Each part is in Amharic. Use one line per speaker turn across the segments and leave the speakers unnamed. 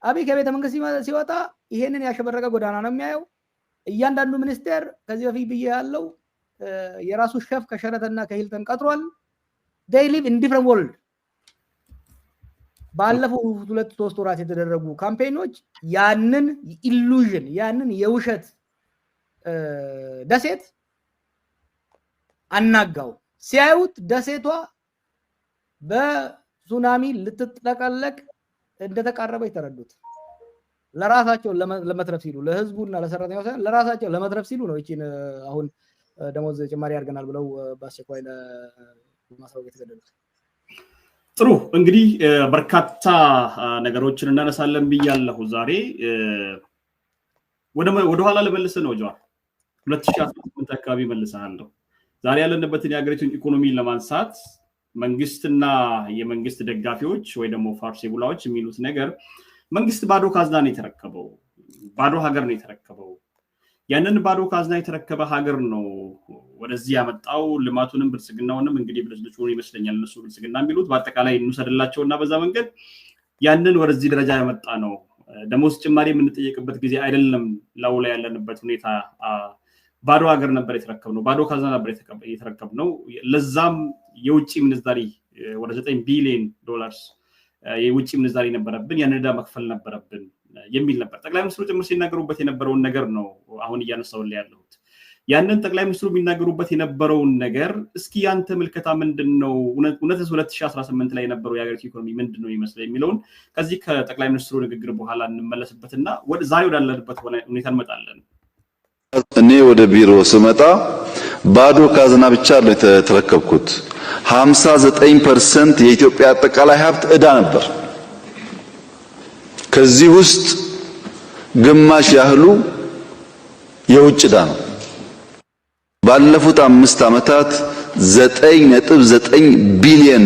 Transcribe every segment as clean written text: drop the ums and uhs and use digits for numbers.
አብይ ከቤተ መንግስት ሲወጣ ይሄንን ያሸበረቀ ጎዳና ነው የሚያየው። እያንዳንዱ ሚኒስቴር ከዚህ በፊት ብዬ ያለው የራሱ ሸፍ ከሸረተና ከሂልተን ቀጥሯል። they live in different world። ባለፈው 2-3 ወራት የተደረጉ ካምፔኖች ያንን ኢሉዥን ያንን የውሸት ደሴት አናጋው። ሲያዩት ደሴቷ በሱናሚ ልትጠቀለቅ እንደተቃረበ ይተረዱት። ለራሳቸው ለመትረፍ ሲሉ ለህዝቡና ለሰራተኛው ሳይሆን ለራሳቸው ለመትረፍ ሲሉ ነው እቺን አሁን ደሞዝ ጭማሪ ያርገናል ብለው በአስቸኳይ ለማሳወቅ የተገደዱት።
ጥሩ እንግዲህ በርካታ ነገሮችን እናነሳለን ብያለሁ። ዛሬ ወደ ኋላ ለመልስ ነው ጀዋር 2018 አካባቢ መልሰሃለሁ። ዛሬ ያለንበትን የሀገሪቱን ኢኮኖሚ ለማንሳት መንግስትና የመንግስት ደጋፊዎች ወይ ደግሞ ፋርሲ ቡላዎች የሚሉት ነገር መንግስት ባዶ ካዝና ነው የተረከበው፣ ባዶ ሀገር ነው የተረከበው። ያንን ባዶ ካዝና የተረከበ ሀገር ነው ወደዚህ ያመጣው። ልማቱንም ብልጽግናውንም እንግዲህ ብልጽግናው ይመስለኛል እነሱ ብልጽግና የሚሉት በአጠቃላይ እንሰደላቸውና በዛ መንገድ ያንን ወደዚህ ደረጃ ያመጣ ነው። ደሞዝ ጭማሪ የምንጠየቅበት ጊዜ አይደለም። ላው ላይ ያለንበት ሁኔታ ባዶ ሀገር ነበር የተረከብነው፣ ባዶ ካዝና ነበር የተረከብነው። ለዛም የውጭ ምንዛሪ ወደ $9 ቢሊዮን የውጭ ምንዛሪ ነበረብን፣ ያን ዕዳ መክፈል ነበረብን የሚል ነበር። ጠቅላይ ሚኒስትሩ ጭምር ሲናገሩበት የነበረውን ነገር ነው አሁን እያነሳሁልህ ያለሁት። ያንን ጠቅላይ ሚኒስትሩ የሚናገሩበት የነበረውን ነገር እስኪ ያንተ ምልከታ ምንድነው? እውነትስ 2018 ላይ የነበረው የሀገሪቱ ኢኮኖሚ ምንድነው ይመስላል የሚለውን ከዚህ ከጠቅላይ ሚኒስትሩ ንግግር በኋላ እንመለስበትና ዛሬ ወዳለንበት ሁኔታ እንመጣለን።
እኔ ወደ ቢሮ ስመጣ ባዶ ካዝና ብቻ ነው የተረከብኩት። 59% የኢትዮጵያ አጠቃላይ ሀብት ዕዳ ነበር። ከዚህ ውስጥ ግማሽ ያህሉ የውጭ ዕዳ ነው። ባለፉት 5 ዓመታት $9.9 ቢሊዮን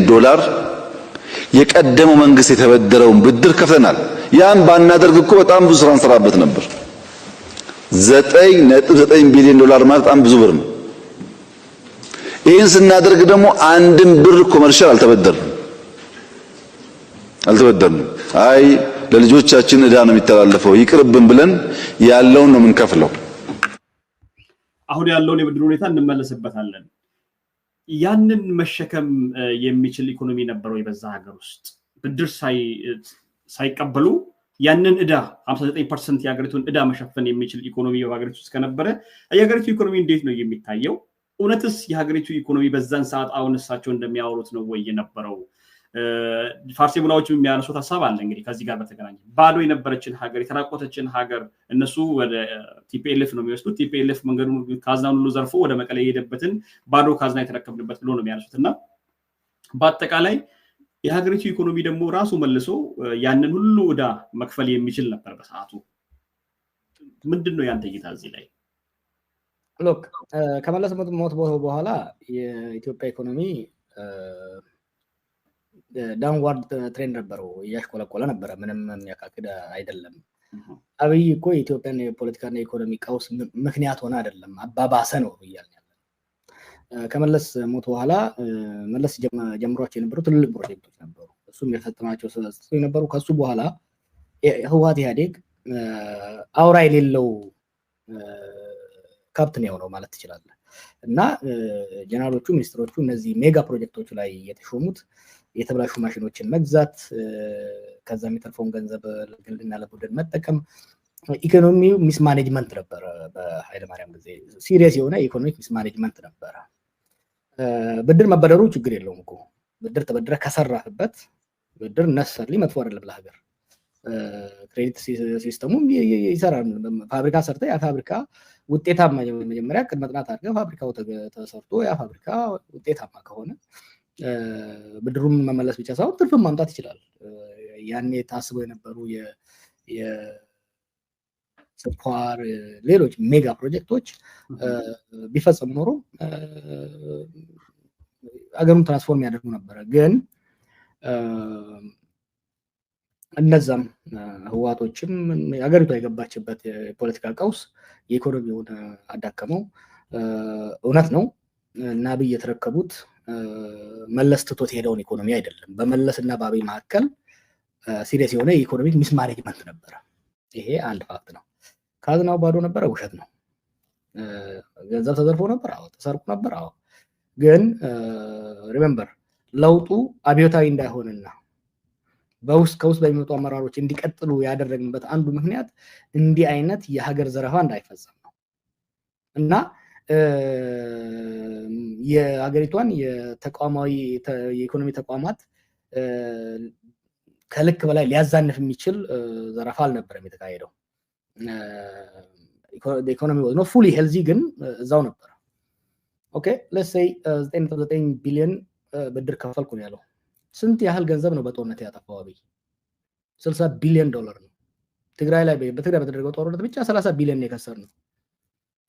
የቀደመው መንግስት የተበደረውን ብድር ከፍተናል። ያን ባናደርግ እኮ በጣም ብዙ ስራ እንሰራበት ነበር። $9.9 ቢሊዮን ማለት በጣም ብዙ ብር ነው። ይህን ስናደርግ ደግሞ አንድም ብር ኮመርሻል አልተበደርንም። አይ ለልጆቻችን ዕዳ ነው የሚተላለፈው ይቅርብን ብለን ያለውን ነው የምንከፍለው።
አሁን ያለውን የብድር ሁኔታ እንመለስበታለን። ያንን መሸከም የሚችል ኢኮኖሚ ነበረው በዛ ሀገር ውስጥ ብድር ሳይቀበሉ ያንን ዕዳ 59% የሀገሪቱን ዕዳ መሸፈን የሚችል ኢኮኖሚ በሀገሪቱ ውስጥ ከነበረ የሀገሪቱ ኢኮኖሚ እንዴት ነው የሚታየው? እውነትስ የሀገሪቱ ኢኮኖሚ በዛን ሰዓት አሁን እሳቸው እንደሚያወሩት ነው ወይ የነበረው? ፋርሲ ቡላዎች የሚያነሱት ሀሳብ አለ። እንግዲህ ከዚህ ጋር በተገናኘ ባዶ የነበረችን ሀገር የተራቆተችን ሀገር እነሱ ወደ ቲፒኤልኤፍ ነው የሚወስዱት። ቲፒኤልኤፍ መንገዱን ካዝናውን ሁሉ ዘርፎ ወደ መቀሌ የሄደበትን ባዶ ካዝና የተረከብንበት ብሎ ነው የሚያነሱትና በአጠቃላይ የሀገሪቱ ኢኮኖሚ ደግሞ ራሱ መልሶ ያንን ሁሉ ዕዳ መክፈል የሚችል ነበር በሰዓቱ። ምንድነው ያንተ እይታ እዚህ ላይ?
ሎክ ከመለስ ሞት በኋላ የኢትዮጵያ ኢኮኖሚ ዳውንዋርድ ትሬንድ ነበረው፣ እያሽቆለቆለ ነበረ። ምንም የሚያካክድ አይደለም። አብይ እኮ የኢትዮጵያን የፖለቲካና የኢኮኖሚ ቀውስ ምክንያት ሆነ አይደለም አባባሰ ነው እያልን ያለ። ከመለስ ሞት በኋላ መለስ ጀምሯቸው የነበሩ ትልልቅ ፕሮጀክቶች ነበሩ፣ እሱም የፈጸማቸው ነበሩ። ከሱ በኋላ ህወሓት ኢህአዴግ አውራ የሌለው ከብት ነው የሆነው ማለት ትችላለህ። እና ጀነራሎቹ ሚኒስትሮቹ እነዚህ ሜጋ ፕሮጀክቶች ላይ የተሾሙት የተበላሹ ማሽኖችን መግዛት፣ ከዛ የሚተርፈውን ገንዘብ ለግልና ለቡድን መጠቀም፣ ኢኮኖሚው ሚስማኔጅመንት ነበረ። በኃይለማርያም ጊዜ ሲሪየስ የሆነ ኢኮኖሚክ ሚስማኔጅመንት ነበረ። ብድር መበደሩ ችግር የለውም እኮ ብድር ተበድረ ከሰራህበት ብድር ነሰርሊ መጥፎ አይደለም ለሀገር። ክሬዲት ሲስተሙ ይሰራል። ፋብሪካ ሰርተ ያ ፋብሪካ ውጤታማ መጀመሪያ ቅድመ ጥናት አድርገህ ፋብሪካው ተሰርቶ ያ ፋብሪካ ውጤታማ ከሆነ ብድሩን መመለስ ብቻ ሳይሆን ትርፍም ማምጣት ይችላል። ያኔ ታስበው የነበሩ የስኳር ሌሎች ሜጋ ፕሮጀክቶች ቢፈጸሙ ኖሮ አገሩን ትራንስፎርም ያደርጉ ነበረ። ግን እነዛም ህወሓቶችም አገሪቷ የገባችበት የፖለቲካ ቀውስ የኢኮኖሚውን አዳከመው። እውነት ነው እና አብይ የተረከቡት መለስ ትቶት ሄደውን ኢኮኖሚ አይደለም። በመለስና በአብይ መካከል ሲሪየስ የሆነ የኢኮኖሚክ ሚስማኔጅመንት ነበረ። ይሄ አንድ ፋክት ነው። ካዝናው ባዶ ነበረ፣ ውሸት ነው። ገንዘብ ተዘርፎ ነበር፣ አዎ። ተሰርቆ ነበር፣ አዎ። ግን ሪሜምበር ለውጡ አብዮታዊ እንዳይሆንና ከውስጥ በሚመጡ አመራሮች እንዲቀጥሉ ያደረግንበት አንዱ ምክንያት እንዲህ አይነት የሀገር ዘረፋ እንዳይፈጸም ነው እና የሀገሪቷን የተቋማዊ የኢኮኖሚ ተቋማት ከልክ በላይ ሊያዛንፍ የሚችል ዘረፋ አልነበረም የተካሄደው። ኢኮኖሚ was not fully healthy ግን እዛው ነበር። ኦኬ let's say 9.9 ቢሊዮን ብድር ከፈልኩ ነው ያለው። ስንት ያህል ገንዘብ ነው በጦርነት ያጠፋው? አብይ $60 ቢሊዮን ነው። ትግራይ ላይ በትግራይ በተደረገው ጦርነት ብቻ 30 ቢሊዮን የከሰርነው።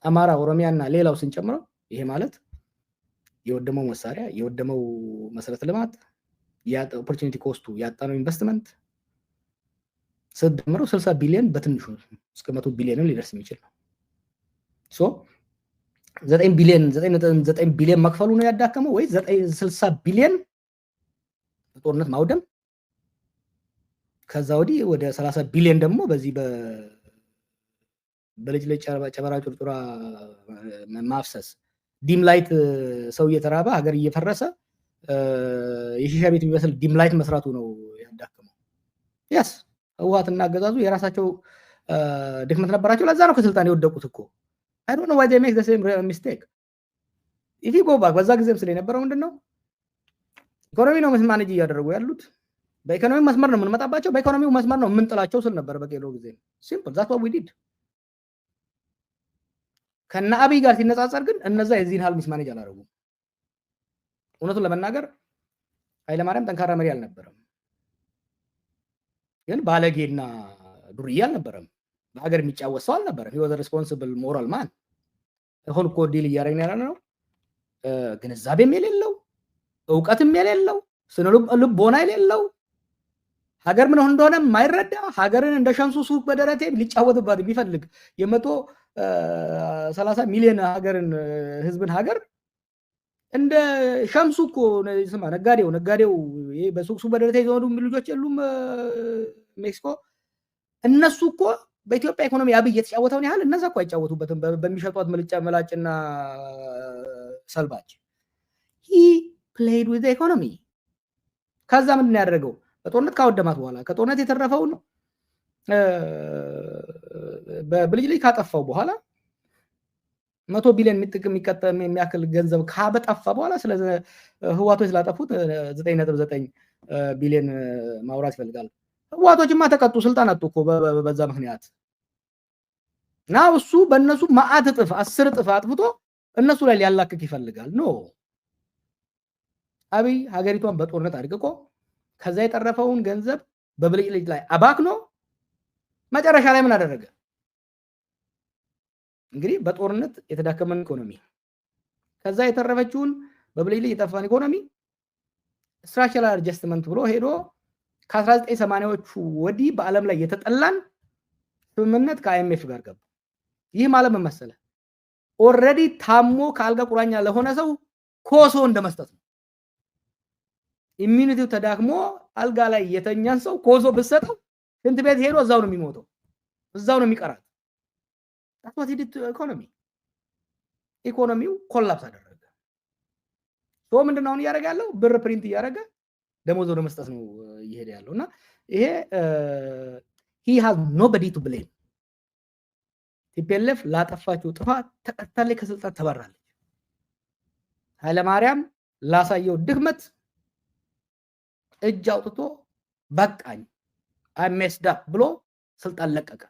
አማራ፣ ኦሮሚያ እና ሌላው ስንጨምረው ይሄ ማለት የወደመው መሳሪያ፣ የወደመው መሰረተ ልማት፣ ኦፖርቹኒቲ ኮስቱ፣ ያጣነው ኢንቨስትመንት ስድምረው 60 ቢሊዮን በትንሹ እስከ 100 ቢሊዮን ሊደርስ የሚችል ነው። ሶ 9 ቢሊዮን መክፈሉ ነው ያዳከመው ወይ 60 ቢሊዮን ጦርነት ማውደም? ከዛ ወዲህ ወደ 30 ቢሊዮን ደግሞ በዚህ በልጅ ጨበራ ጩርጩራ ማፍሰስ፣ ዲም ላይት ሰው እየተራበ ሀገር እየፈረሰ የሺሻ ቤት የሚመስል ዲም ላይት መስራቱ ነው ያዳከመው። ያስ ህወሓትና አገዛዙ የራሳቸው ድክመት ነበራቸው። ለዛ ነው ከስልጣን የወደቁት እኮ። I don't know why they make the same mistake. if you go back በዛ ጊዜም ስለነበረው ምንድነው ኢኮኖሚ ነው ማኔጅ እያደረጉ ያሉት። በኢኮኖሚ መስመር ነው የምንመጣባቸው፣ በኢኮኖሚው መስመር ነው የምንጥላቸው ስል ነበር በቄሎ ጊዜ። ሲምፕል that's what we did። ከነ አብይ ጋር ሲነጻጸር ግን እነዛ የዚህን ሀል ሚስማኔጅ አላደረጉም። እውነቱን ለመናገር ኃይለማርያም ጠንካራ መሪ አልነበረም፣ ግን ባለጌና ዱርዬ አልነበረም። በሀገር የሚጫወት ሰው አልነበረም። he was a responsible moral man። አሁን እኮ ዲል እያደረግን ያለ ነው ግንዛቤም የሌለው እውቀትም የሌለው ስነ ልቦና የሌለው ሀገር ምን እንደሆነ የማይረዳ ሀገርን እንደ ሸምሱ ሱቅ በደረቴ ሊጫወትባት የሚፈልግ የ130 ሚሊዮን ሀገርን ህዝብን ሀገር እንደ ሸምሱ እኮ ስማ ነጋዴው ይሄ በሱቅ በደረቴ ይዘው ልጆች የሉም ሜክሲኮ። እነሱ እኮ በኢትዮጵያ ኢኮኖሚ አብይ የተጫወተውን ያህል እነዛ እኮ አይጫወቱበትም በሚሸጧት መላጭና ሰልባጅ። he played with the economy። ከዛ ምንድን ነው ያደረገው? በጦርነት ካወደማት በኋላ ከጦርነት የተረፈውን በብልጅ ላይ ካጠፋው በኋላ 100 ቢሊዮን የሚያክል ገንዘብ ካበጠፋ በኋላ ስለ ህዋቶች ስላጠፉት 9.9 ቢሊዮን ማውራት ይፈልጋል። ህዋቶችማ ተቀጡ፣ ስልጣን አጡ እኮ በዛ ምክንያት። ናው እሱ በእነሱ ማአት እጥፍ 10 እጥፍ አጥፍቶ እነሱ ላይ ሊያላክክ ይፈልጋል። ኖ አብይ ሀገሪቷን በጦርነት አድቅቆ ከዛ የተረፈውን ገንዘብ በብልጭልጭ ላይ አባክኖ መጨረሻ ላይ ምን አደረገ? እንግዲህ በጦርነት የተዳከመን ኢኮኖሚ ከዛ የተረፈችውን በብልጭልጭ የጠፋን ኢኮኖሚ ስትራክቸራል አድጀስትመንት ብሎ ሄዶ ከ1980ዎቹ ወዲህ በዓለም ላይ የተጠላን ስምምነት ከአይኤምኤፍ ጋር ገባ። ይህ ማለት ምን መሰለ? ኦልሬዲ ታሞ ከአልጋ ቁራኛ ለሆነ ሰው ኮሶ እንደመስጠት ነው። ኢሚኒቲው ተዳክሞ አልጋ ላይ የተኛን ሰው ኮሶ ብትሰጠው ሽንት ቤት ሄዶ እዛው ነው የሚሞተው፣ እዛው ነው የሚቀራት። that's what he did to economy። ኢኮኖሚው ኮላፕስ አደረገ። ሶ ምንድነው አሁን እያደረገ ያለው? ብር ፕሪንት እያደረገ ደሞዝ ወደ መስጠት ነው እየሄደ ያለውና ይሄ he has nobody to blame። ቲፒኤልኤፍ ላጠፋችው ጥፋት ተቀጣለ፣ ከስልጣን ተባራለች። ኃይለማርያም ላሳየው ድክመት እጅ አውጥቶ በቃኝ I messed up ብሎ ስልጣን ለቀቀ።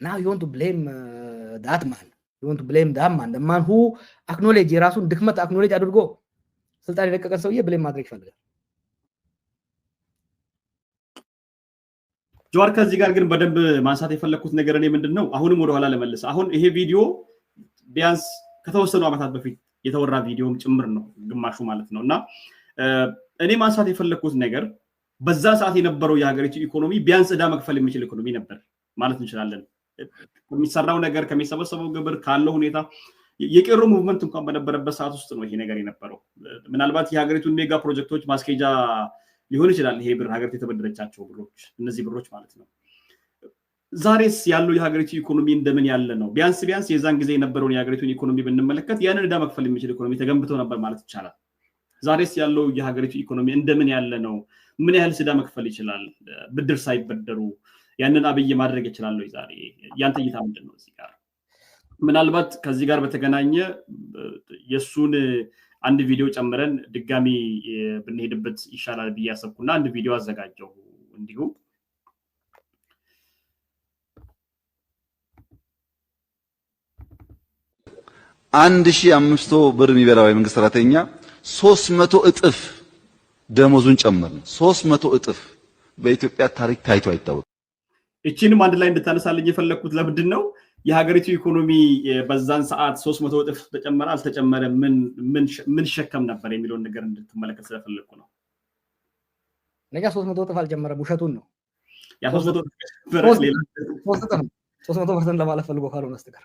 now you want to blame that man the man who acknowledge የራሱን ድክመት acknowledge አድርጎ ስልጣን የለቀቀ ሰውዬ ብሌም ማድረግ ይፈልጋል።
ጆዋር ከዚህ ጋር ግን በደንብ ማንሳት የፈለኩት ነገር እኔ ምንድነው አሁንም ወደ ኋላ ለመለስ አሁን ይሄ ቪዲዮ ቢያንስ ከተወሰኑ አመታት በፊት የተወራ ቪዲዮም ጭምር ነው ግማሹ ማለት ነውና እኔ ማንሳት የፈለኩት ነገር በዛ ሰዓት የነበረው የሀገሪቱ ኢኮኖሚ ቢያንስ ዕዳ መክፈል የሚችል ኢኮኖሚ ነበር ማለት እንችላለን። ከሚሰራው ነገር ከሚሰበሰበው ግብር ካለው ሁኔታ የቄሮ ሙቭመንት እንኳን በነበረበት ሰዓት ውስጥ ነው ይሄ ነገር የነበረው። ምናልባት የሀገሪቱን ሜጋ ፕሮጀክቶች ማስኬጃ ሊሆን ይችላል ይሄ ብር ሀገሪቱ የተበደረቻቸው ብሮች እነዚህ ብሮች ማለት ነው ዛሬስ ያለው የሀገሪቱ ኢኮኖሚ እንደምን ያለ ነው ቢያንስ የዛን ጊዜ የነበረውን የሀገሪቱን ኢኮኖሚ ብንመለከት ያንን ዕዳ መክፈል የሚችል ኢኮኖሚ ተገንብቶ ነበር ማለት ይቻላል ዛሬስ ያለው የሀገሪቱ ኢኮኖሚ እንደምን ያለ ነው ምን ያህል ዕዳ መክፈል ይችላል ብድር ሳይበደሩ ያንን አብይ ማድረግ ይችላል ወይ ዛሬ ያንተ እይታ ምንድነው እዚህ ጋር ምናልባት ከዚህ ጋር በተገናኘ የሱን አንድ ቪዲዮ ጨምረን ድጋሚ ብንሄድበት ይሻላል በያሰብኩና አንድ ቪዲዮ አዘጋጀው እንዲሁ
1500 ብር የሚበላው የመንግስት ሰራተኛ 300 እጥፍ ደሞዙን ጨመረ 300 እጥፍ በኢትዮጵያ ታሪክ ታይቶ አይታወቅም
እቺንም አንድ ላይ እንድታነሳልኝ የፈለኩት ለምንድን ነው የሀገሪቱ ኢኮኖሚ በዛን ሰዓት 300 እጥፍ ተጨመረ አልተጨመረ ምን ሸከም ነበር የሚለው ነገር እንድትመለከት ስለፈለኩ ነው
ነገ 300 እጥፍ አልጀመረም ውሸቱን ነው
ያ 300
300% ለማለት ፈልጎ ካልሆነ በስተቀር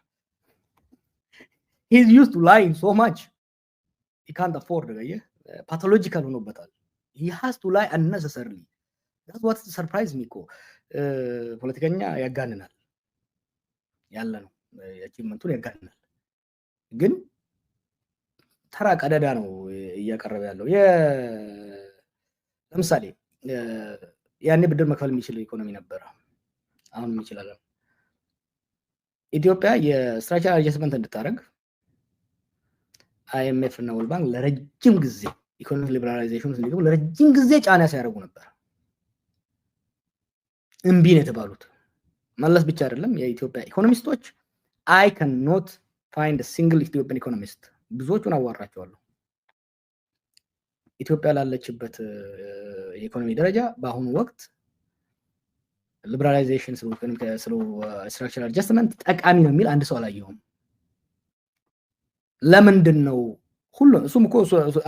he's used to lying so much he can't afford it pathological ሆኖበታል he has to lie unnecessarily that's what surprised me ko ፖለቲከኛ ያጋንናል ያለ ነው አቺቭመንቱን ያጋንናል ግን ተራ ቀዳዳ ነው እያቀረበ ያለው ለምሳሌ ያኔ ብድር መክፈል የሚችል ኢኮኖሚ ነበር አሁን ይችላል ኢትዮጵያ የስትራክቸራል አድጀስትመንት እንድታረግ IMF እና ወርልድ ባንክ ለረጅም ጊዜ ኢኮኖሚክ ሊበራላይዜሽን እንዲገቡ ለረጅም ጊዜ ጫና ሲያደርጉ ነበር እምቢ ነው የተባሉት መለስ ብቻ አይደለም የኢትዮጵያ ኢኮኖሚስቶች I cannot find a single Ethiopian economist ብዙዎቹን አዋራቸዋለሁ ኢትዮጵያ ላለችበት የኢኮኖሚ ደረጃ በአሁኑ ወቅት ሊበራላይዜሽን ስለ ስትራክቸራል አድጀስትመንት ጠቃሚ ነው የሚል አንድ ሰው አላየውም ለምንድነው ሁሉ እሱም እኮ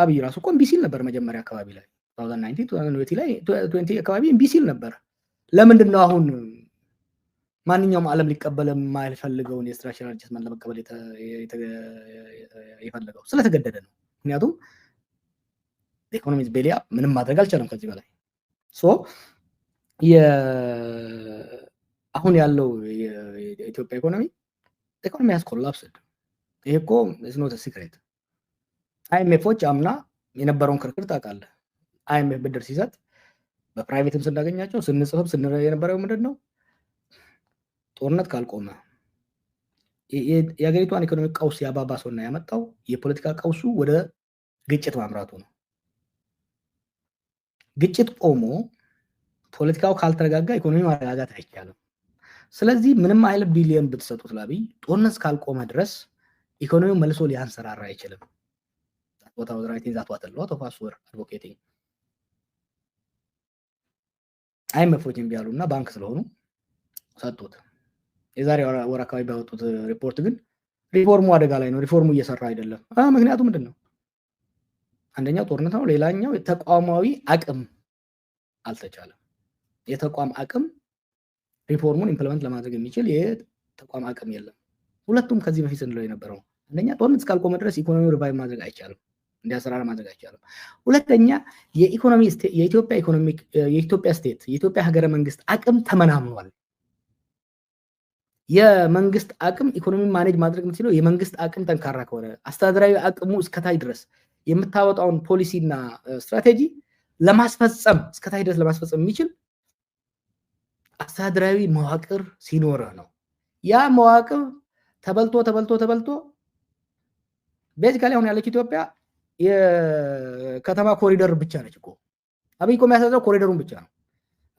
አብይ ራሱ እኮ እምቢ ሲል ነበር መጀመሪያ አካባቢ ላይ 2019 2020 ላይ 20 አካባቢ እምቢ ሲል ነበር ለምንድነው አሁን ማንኛውም ዓለም ሊቀበል የማይፈልገውን የስትራክቸራል አድጀስትመንት ለመቀበል የፈለገው ስለተገደደ ነው ምክንያቱም ኢኮኖሚስ ቤሊያ ምንም ማድረግ አልቻለም ከዚህ በላይ ሶ አሁን ያለው የኢትዮጵያ ኢኮኖሚ has collapsed ይሄ እኮ is not a secret IMFዎች አምና የነበረውን ክርክር ታውቃለህ IMF ብድር ሲሰጥ በፕራይቬትም ስናገኛቸው ስንጽፍ የነበረው ምንድነው ጦርነት ካልቆመ የሀገሪቷን ኢኮኖሚ ቀውስ ያባባሰውና ያመጣው የፖለቲካ ቀውሱ ወደ ግጭት ማምራቱ ነው ግጭት ቆሞ ፖለቲካው ካልተረጋጋ ኢኮኖሚ ማረጋጋት አይቻልም ስለዚህ ምንም አይል ቢሊየን ብትሰጡት ላቢ ጦርነት ካልቆመ ድረስ ኢኮኖሚው መልሶ ሊያንሰራራ አይችልም what I was writing that what a lot of us were advocating IMFዎችም ቢያሉና ባንክ ስለሆኑ ሰጡት የዛሬ ወር አካባቢ ባወጡት ሪፖርት ግን ሪፎርሙ አደጋ ላይ ነው ሪፎርሙ እየሰራ አይደለም ምክንያቱም ምንድነው አንደኛው ጦርነት ነው ሌላኛው ተቋማዊ አቅም አልተቻለም የተቋም አቅም ሪፎርሙን ኢምፕሊመንት ለማድረግ የሚችል የተቋም አቅም የለም ሁለቱም ከዚህ በፊት እንደለው የነበረው አንደኛ ጦርነት ካልቆመ ድረስ ኢኮኖሚው ሪቫይቭ ማድረግ አይቻልም እንዲያሰራራ ማድረግ አይቻልም ሁለተኛ የኢኮኖሚ የኢትዮጵያ ኢኮኖሚክ የኢትዮጵያ ስቴት የኢትዮጵያ ሀገረ መንግስት አቅም ተመናምኗል የመንግስት አቅም ኢኮኖሚ ማኔጅ ማድረግ የምትችለው የመንግስት አቅም ጠንካራ ከሆነ አስተዳደራዊ አቅሙ እስከታይ ድረስ የምታወጣውን ፖሊሲና ስትራቴጂ ለማስፈጸም እስከታይ ድረስ ለማስፈጸም የሚችል አስተዳደራዊ መዋቅር ሲኖር ነው ያ መዋቅር ተበልቶ ቤዚካሊ አሁን ያለች ኢትዮጵያ የከተማ ኮሪደር ብቻ ነች እኮ አብይ እኮ የሚያስተዳድረው ኮሪደሩን ብቻ ነው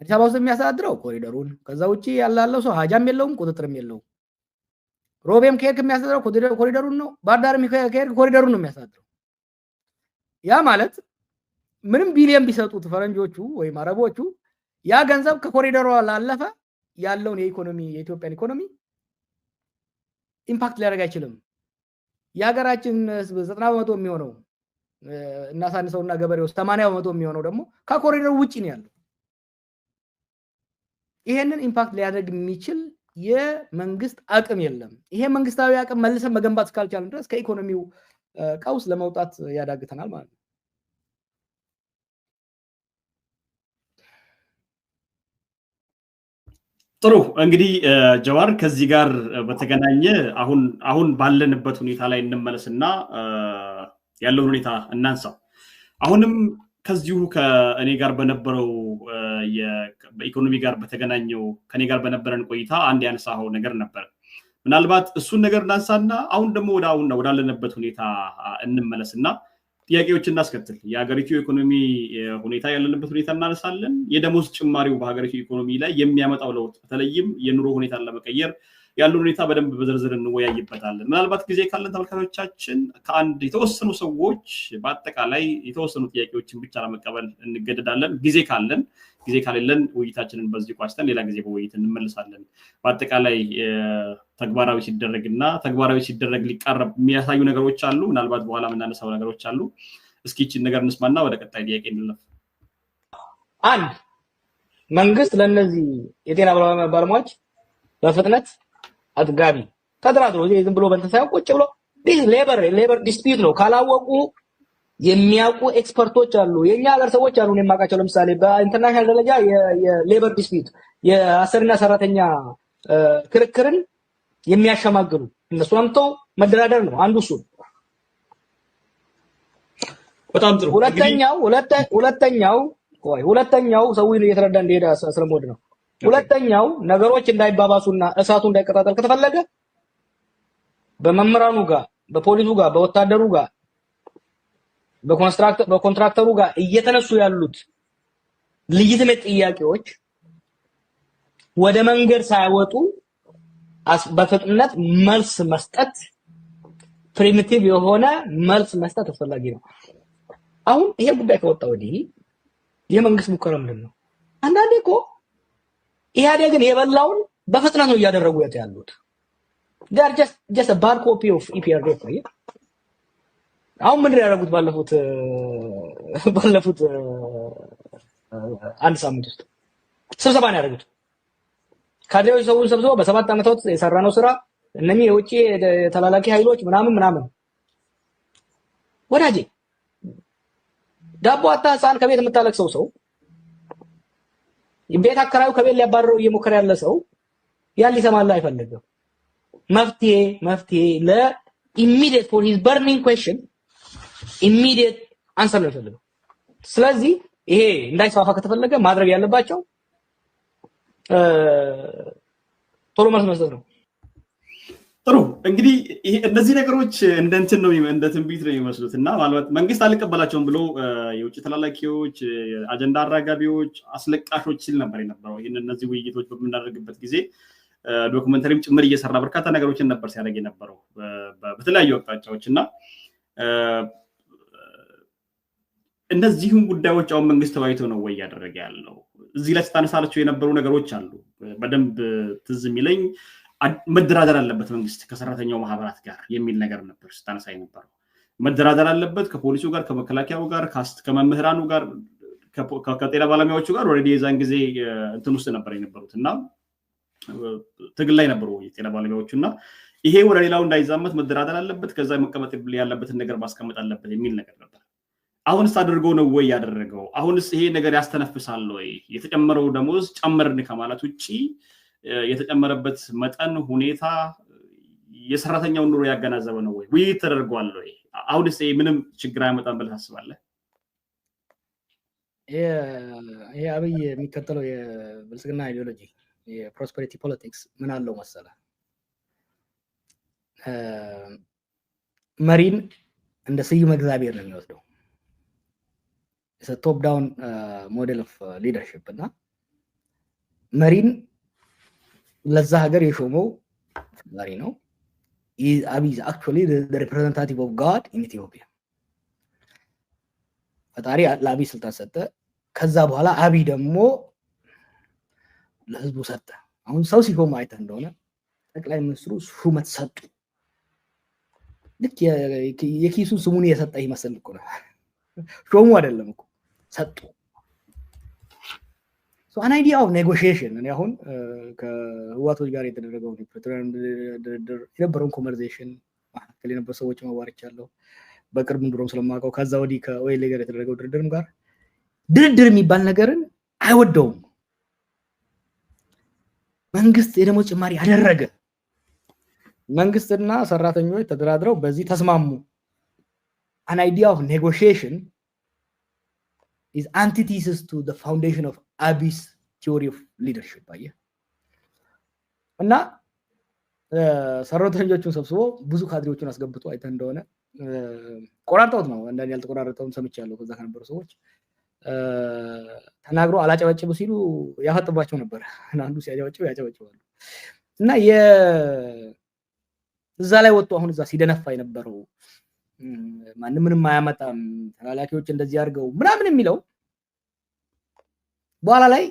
አዲስ አበባ ውስጥ የሚያስተዳድረው ኮሪደሩን ከዛ ውጪ ያላለው ሰው ሀጃም የለውም ቁጥጥርም የለውም ሮቤም ከሄድክ የሚያስተዳድረው ኮሪደሩን ነው ባርዳርም ከሄድክ ኮሪደሩን ነው የሚያስተዳድረው ያ ማለት ምንም ቢሊየን ቢሰጡት ፈረንጆቹ ወይም አረቦቹ ያ ገንዘብ ከኮሪደሩ ላለፈ ያለውን የኢኮኖሚ የኢትዮጵያን ኢኮኖሚ ኢምፓክት ሊያደርግ አይችልም የሀገራችን 90% የሚሆነው እናሳንሰውና ገበሬው 80% የሚሆነው ደግሞ ከኮሪደሩ ውጪ ነው ያለው ይሄንን ኢምፓክት ሊያደርግ የሚችል የመንግስት አቅም የለም ይሄ መንግስታዊ አቅም መልሰን መገንባት እስካልቻልን ድረስ ከኢኮኖሚው ቀውስ ለመውጣት ያዳግተናል ማለት ነው
ጥሩ እንግዲህ ጀዋር ከዚህ ጋር በተገናኘ አሁን ባለንበት ሁኔታ ላይ እንመለስና ያለውን ሁኔታ እናንሳው። አሁንም ከዚሁ ከእኔ ጋር በነበረው በኢኮኖሚ ጋር በተገናኘው ከኔ ጋር በነበረን ቆይታ አንድ ያነሳው ነገር ነበር። ምናልባት እሱን ነገር እናንሳና አሁን ደግሞ ወዳለንበት ሁኔታ እንመለስና ጥያቄዎችን እናስከትል። የሀገሪቱ ኢኮኖሚ ሁኔታ ያለንበት ሁኔታ እናነሳለን። የደሞዝ ጭማሪው በሀገሪቱ ኢኮኖሚ ላይ የሚያመጣው ለውጥ በተለይም የኑሮ ሁኔታን ለመቀየር ያለው ሁኔታ በደንብ በዝርዝር እንወያይበታለን። ምናልባት ጊዜ ካለን ተመልካቾቻችን ከአንድ የተወሰኑ ሰዎች በአጠቃላይ የተወሰኑ ጥያቄዎችን ብቻ ለመቀበል እንገደዳለን። ጊዜ ካለን ውይይታችንን በዚህ ቋጭተን ሌላ ጊዜ በውይይት እንመልሳለን። በአጠቃላይ ተግባራዊ ሲደረግ ሊቃረብ የሚያሳዩ ነገሮች አሉ። ምናልባት በኋላ የምናነሳው ነገሮች አሉ። እስኪ ይህችን ነገር እንስማና ወደ ቀጣይ ጥያቄ እንለፍ።
አንድ መንግስት ለነዚህ የጤና ባለሙያዎች በፍጥነት አጥጋቢ ተደራድሮ ዝም ብሎ በእንትን ቁጭ ብሎ ሌበር ዲስፒዩት ነው ካላወቁ የሚያውቁ ኤክስፐርቶች አሉ። የኛ ሀገር ሰዎች አሉ የማውቃቸው። ለምሳሌ በኢንተርናሽናል ደረጃ የሌበር ዲስፒዩት የአሰሪና ሰራተኛ ክርክርን የሚያሸማግሉ እነሱ አምጥተው መደራደር ነው አንዱ እሱ።
በጣም ጥሩ።
ሁለተኛው ሰው እየተረዳ እንደሄደ ስለሞድ ነው። ሁለተኛው ነገሮች እንዳይባባሱና እሳቱ እንዳይቀጣጠል ከተፈለገ በመምህራኑ ጋር፣ በፖሊሱ ጋር፣ በወታደሩ ጋር፣ በኮንትራክተሩ ጋር እየተነሱ ያሉት ልጅትመት ጥያቄዎች ወደ መንገድ ሳይወጡ በፍጥነት መልስ መስጠት ፕሪሚቲቭ የሆነ መልስ መስጠት አስፈላጊ ነው። አሁን ይሄ ጉዳይ ከወጣ ወዲህ የመንግስት ሙከራ ምንድን ነው? አንዳንዴ እኮ ኢህአዴግን የበላውን በፍጥነት ነው እያደረጉ ያሉት። they are just a bad copy of EPRDF ነው። አሁን ምን ያደረጉት ባለፉት አንድ ሳምንት ውስጥ ስብሰባ ነው ያደረጉት። ካድሬዎች ሰውን ሰብስበው በ7 ዓመታት የሰራነው ስራ እነኚህ የውጪ ተላላኪ ኃይሎች ምናምን ወዳጄ ዳቦ አጣ ህፃን ከቤት የምታለቅሰው ሰው ቤት አከራዩ ከቤት ሊያባረረው እየሞከረ ያለ ሰው ያን ሊሰማልህ አይፈልግም። መፍትሄ ለኢሚዲየት for his burning question ኢሚዲየት አንሰር ነው የሚፈልገው። ስለዚህ ይሄ እንዳይስፋፋ ከተፈለገ ማድረግ ያለባቸው ቶሎ መልስ መስጠት ነው።
ጥሩ እንግዲህ እነዚህ ነገሮች እንደ ትንቢት ነው የሚመስሉት እና ማለት መንግስት አልቀበላቸውም ብሎ የውጭ ተላላኪዎች፣ አጀንዳ አራጋቢዎች፣ አስለቃሾች ሲል ነበር የነበረው። እነዚህ ውይይቶች በምናደርግበት ጊዜ ዶክመንተሪም ጭምር እየሰራ በርካታ ነገሮችን ነበር ሲያደርግ የነበረው በተለያዩ አቅጣጫዎች እና እነዚህም ጉዳዮች አሁን መንግስት ተወያይቶ ነው ወይ ያደረገ ያለው? እዚህ ላይ ስታነሳላቸው የነበሩ ነገሮች አሉ። በደንብ ትዝ የሚለኝ መደራደር አለበት መንግስት ከሰራተኛው ማህበራት ጋር የሚል ነገር ነበር ስታነሳ የነበረው። መደራደር አለበት ከፖሊሱ ጋር፣ ከመከላከያው ጋር፣ ከመምህራኑ ጋር፣ ከጤና ባለሙያዎቹ ጋር ኦልሬዲ የዛን ጊዜ እንትን ውስጥ ነበር የነበሩት እና ትግል ላይ ነበሩ የጤና ባለሙያዎቹ እና ይሄ ወደ ሌላው እንዳይዛመት መደራደር አለበት፣ ከዛ መቀመጥ ያለበትን ነገር ማስቀመጥ አለበት የሚል ነገር ነበር። አሁንስ አድርጎ ነው ወይ ያደረገው? አሁንስ ይሄ ነገር ያስተነፍሳል ወይ? የተጨመረው ደሞዝ ጨመርን ከማለት ውጪ የተጨመረበት መጠን ሁኔታ የሰራተኛውን ኑሮ ያገናዘበ ነው ወይ? ውይይት ተደርጓል ወይ? አሁንስ ምንም ችግር አያመጣም ብለህ ታስባለህ?
ይሄ አብይ የሚከተለው የብልጽግና አይዲዮሎጂ የፕሮስፐሪቲ ፖለቲክስ ምን አለው መሰለ? መሪን እንደ ስዩም እግዚአብሔር ነው የሚወስደው። ቶፕ ዳውን ሞዴል ኦፍ ሊደርሺፕ እና መሪን ለዛ ሀገር የሾመው ፈጣሪ ነው። አብይ አክቹዋሊ the representative of God in Ethiopia። ፈጣሪ ለአብይ ስልጣን ሰጠ። ከዛ በኋላ አብይ ደግሞ ለህዝቡ ሰጠ። አሁን ሰው ሲሾም አይተህ እንደሆነ ጠቅላይ ሚኒስትሩ ሹመት ሰጡ። ልክ የኪሱ ስሙን የሰጠ ይመስል እኮ ነው። ሾሙ አይደለም እኮ ሰጡ። an idea of negotiation እኔ አሁን ከህዋቶች ጋር የተደረገው ድርድር የነበረውን ኮንቨርሴሽን መካከል የነበሩ ሰዎች ማዋርቻለሁ በቅርብ እንደውም ስለማውቀው ከዛ ወዲህ ከኦኤል ጋር የተደረገው ድርድርም ጋር ድርድር የሚባል ነገርን አይወደውም። መንግስት የደሞዝ ጭማሪ ያደረገ መንግስትና ሰራተኞች ተደራድረው በዚህ ተስማሙ an idea of negotiation is antithesis to the foundation of Abiy's theory of leadership እና ሰራተኞቹን ሰብስቦ ብዙ ካድሬዎችን አስገብቶ አይተ እንደሆነ ቆራርጠውት ነው አንዳንድ ያልተቆራረጠውን ሰምቻለሁ ከዛ ከነበሩ ሰዎች ተናግሮ አላጨበጭቡ ሲሉ ያፈጥባቸው ነበር አንዱ ሲያጨበጭቡ ያጨበጭባሉ እና እዛ ላይ ወጡ አሁን እዛ ሲደነፋ የነበረው ምንም አያመጣም ተላላኪዎች እንደዚህ አድርገው ምናምን የሚለው በኋላ ላይ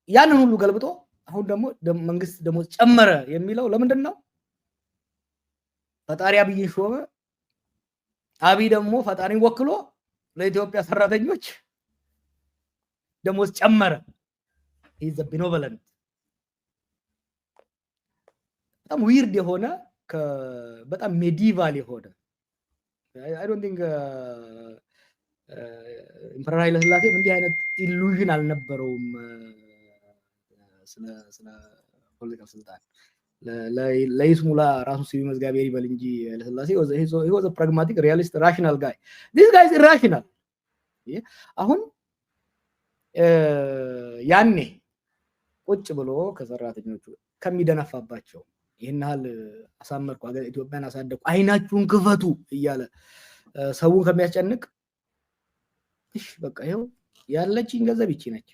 ያንን ሁሉ ገልብጦ አሁን ደግሞ መንግስት ደሞዝ ጨመረ የሚለው ለምንድን ነው ፈጣሪ አብይን ሾመ አብይ ደግሞ ፈጣሪን ወክሎ ለኢትዮጵያ ሰራተኞች ደሞዝ ጨመረ is a benevolent በጣም ዊርድ የሆነ በጣም ሜዲቫል የሆነ I don't think ኢምፐረር ኃይለ ሥላሴ እንዲህ አይነት ኢሉዥን አልነበረውም ስለ ፖለቲካል ስልጣን ለይስሙላ ራሱ ሲቪ መዝጋቢያ ይበል እንጂ ኃይለ ሥላሴ he was a pragmatic realist rational guy this guy is irrational አሁን ያኔ ቁጭ ብሎ ከሰራተኞቹ ከሚደነፋባቸው ይሄን ያህል አሳመርኩ አገር ኢትዮጵያን አሳደኩ አይናችሁን ክፈቱ እያለ ሰውን ከሚያስጨንቅ እሺ በቃ ይሄው ያለችኝ ገንዘብ ይቺ ነች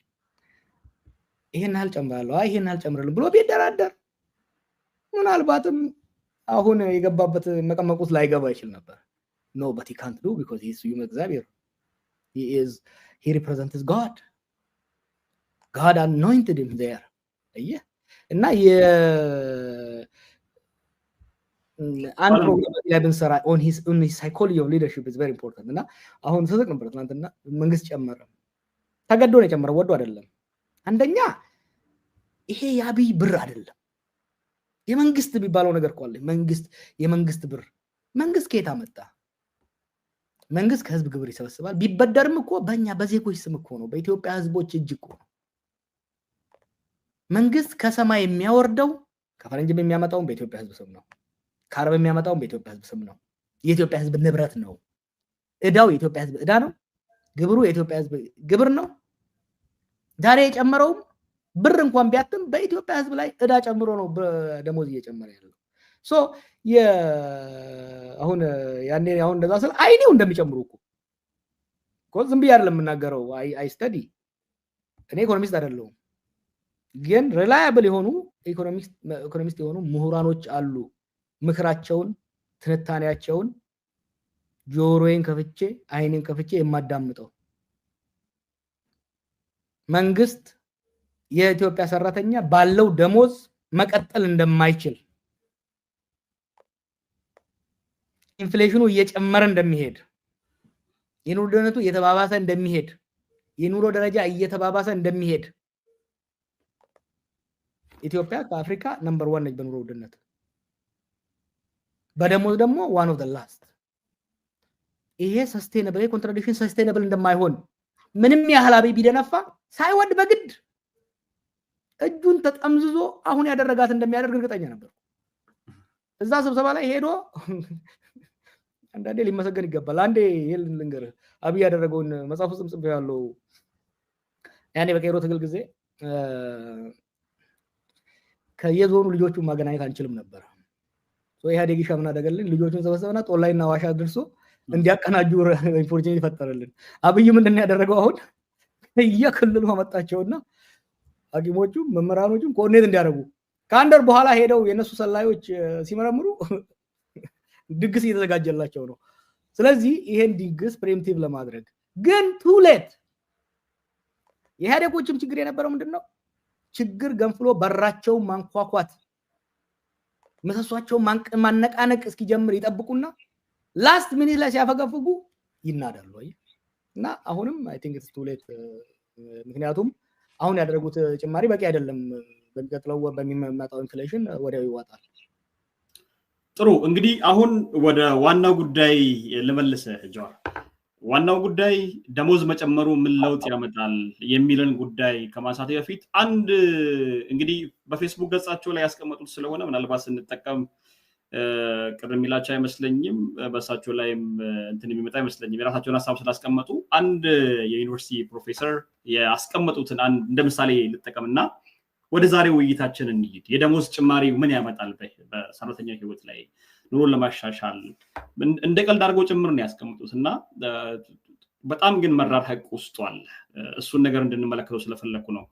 ይሄን ያህል ጨምራለሁ ይሄን ያህል ጨምራለሁ ብሎ ቢደራደር ምናልባትም አሁን የገባበት መቀመቁት ላይገባ ይችል ነበር no but he can't do because he is human Xavier he represents God anointed him there እና አንድ ፕሮግራም ላይ ብንሰራ on his psychology of leadership is very important እና አሁን ተሰቅ ነበር ትናንትና መንግስት ጨመረ ተገዶ ነው ጨመረ ወዶ አይደለም አንደኛ ይሄ ያብይ ብር አይደለም የመንግስት ቢባለው ነገር ቆለ የመንግስት ብር መንግስት ከየት አመጣ መንግስት ከህዝብ ግብር ይሰበስባል ቢበደርም እኮ በእኛ በዜጎች ስም እኮ ነው በኢትዮጵያ ህዝቦች እጅ እኮ ነው መንግስት ከሰማይ የሚያወርደው ከፈረንጅ የሚያመጣው በኢትዮጵያ ህዝብ ስም ነው ካርብ የሚያመጣው በኢትዮጵያ ህዝብ ስም ነው የኢትዮጵያ ህዝብ ንብረት ነው እዳው የኢትዮጵያ ህዝብ እዳ ነው ግብሩ የኢትዮጵያ ህዝብ ግብር ነው ዛሬ የጨመረው ብር እንኳን ቢያትም በኢትዮጵያ ህዝብ ላይ እዳ ጨምሮ ነው ደሞዝ እየጨመረ ያለው ሶ አሁን ያኔ አሁን እንደዛ ስለ አይኔው እንደሚጨምሩ እኮ ዝም ብዬ አይደለም የምናገረው አይ ስተዲ እኔ ኢኮኖሚስት አይደለሁም ግን ሪላያብል የሆኑ ኢኮኖሚስት የሆኑ ምሁራኖች አሉ ምክራቸውን ትንታኔያቸውን ጆሮዬን ከፍቼ አይኔን ከፍቼ የማዳምጠው መንግስት የኢትዮጵያ ሰራተኛ ባለው ደሞዝ መቀጠል እንደማይችል ኢንፍሌሽኑ እየጨመረ እንደሚሄድ የኑሮ ደረጃቱ እየተባባሰ እንደሚሄድ የኑሮ ደረጃ እየተባባሰ እንደሚሄድ ኢትዮጵያ ከአፍሪካ ነምበር 1 ነች በኑሮ ውድነት በደሞዝ ደግሞ one of the last ይሄ ሰስቴነብል ኮንትራዲክሽን ሰስቴነብል እንደማይሆን ምንም ያህል አብይ ቢደነፋ ሳይወድ በግድ እጁን ተጠምዝዞ አሁን ያደረጋት እንደሚያደርግ እርግጠኛ ነበር እዛ ስብሰባ ላይ ሄዶ አንዳንዴ ሊመሰገን ይገባል አንዴ ልንገር አብይ ያደረገውን መጽሐፍ ውስጥ ጽፎ ያለው ያኔ በካይሮ ትግል ጊዜ ከየዞኑ ልጆቹን ማገናኘት አንችልም ነበር ኢህአዴግ ሻምና ደገልን ልጆቹን ሰበሰበና ጦላይና ዋሻ ድርሶ እንዲያቀናጁ ኢንፎርሜሽን ይፈጠረልን አብይ ምንድን ነው ያደረገው አሁን የክልሉ አመጣቸውና ሐኪሞቹ መመራኖቹ ኮኔት እንዲያደርጉ ካንደር በኋላ ሄደው የነሱ ሰላዮች ሲመረምሩ ድግስ እየተዘጋጀላቸው ነው ስለዚህ ይሄን ድግስ ፕሪምቲቭ ለማድረግ ግን ቱ ሌት የኢህአዴጎችም ችግር የነበረው ምንድነው ችግር ገንፍሎ በራቸው ማንኳኳት መሰሷቸው ማነቃነቅ እስኪጀምር ይጠብቁና ላስት ሚኒት ላይ ሲያፈገፍጉ ይናዳሉ እና አሁንም አይ ቲንክ ኢትስ ቱ ሌት ምክንያቱም አሁን ያደረጉት ጭማሪ በቂ አይደለም በሚቀጥለው በሚመጣው ኢንፍሌሽን ወዲያው ይዋጣል
ጥሩ እንግዲህ አሁን ወደ ዋናው ጉዳይ ለመለሰ ጀዋር ዋናው ጉዳይ ደሞዝ መጨመሩ ምን ለውጥ ያመጣል የሚለን ጉዳይ ከማንሳቴ በፊት አንድ እንግዲህ በፌስቡክ ገጻቸው ላይ ያስቀመጡት ስለሆነ ምናልባት ስንጠቀም ቅር የሚላቸው አይመስለኝም በሳቸው ላይም እንትን የሚመጣ አይመስለኝም የራሳቸውን ሐሳብ ስላስቀመጡ አንድ የዩኒቨርሲቲ ፕሮፌሰር ያስቀመጡትን እንደ ምሳሌ ልጠቀምና ወደ ዛሬው ውይይታችን እንሂድ የደሞዝ ጭማሪ ምን ያመጣል በሰራተኛ ህይወት ላይ ኑሮን ለማሻሻል እንደ ቀልድ አድርገው ጭምር ነው ያስቀምጡትና በጣም ግን መራር ሐቅ ውስጥ አለ እሱን ነገር እንድንመለከተው ስለፈለኩ ነው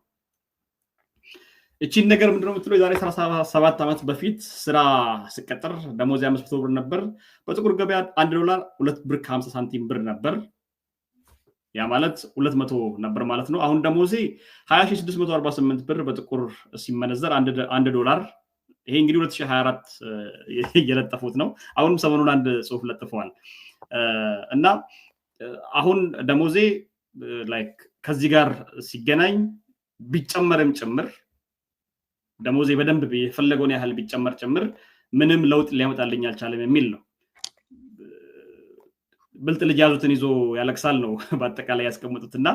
እቺን ነገር ምንድነው የምትለው የዛሬ 37 ዓመት በፊት ስራ ስቀጥር ደሞዝ 500 ብር ነበር በጥቁር ገበያ $1 2 ብር 50 ሳንቲም ብር ነበር ያ ማለት 200 ነበር ማለት ነው አሁን ደሞዜ 20648 ብር በጥቁር ሲመነዘር $1 ይሄ እንግዲህ 2024 እየለጠፉት ነው አሁንም ሰሞኑን አንድ ጽሁፍ ለጥፈዋል እና አሁን ደሞዜ ላይክ ከዚህ ጋር ሲገናኝ ቢጨመርም ጭምር ደሞዜ በደንብ የፈለገውን ያህል ቢጨመር ጭምር ምንም ለውጥ ሊያመጣልኝ አልቻለም የሚል ነው ብልጥ ልጅ ያዙትን ይዞ ያለቅሳል ነው በአጠቃላይ ያስቀምጡትና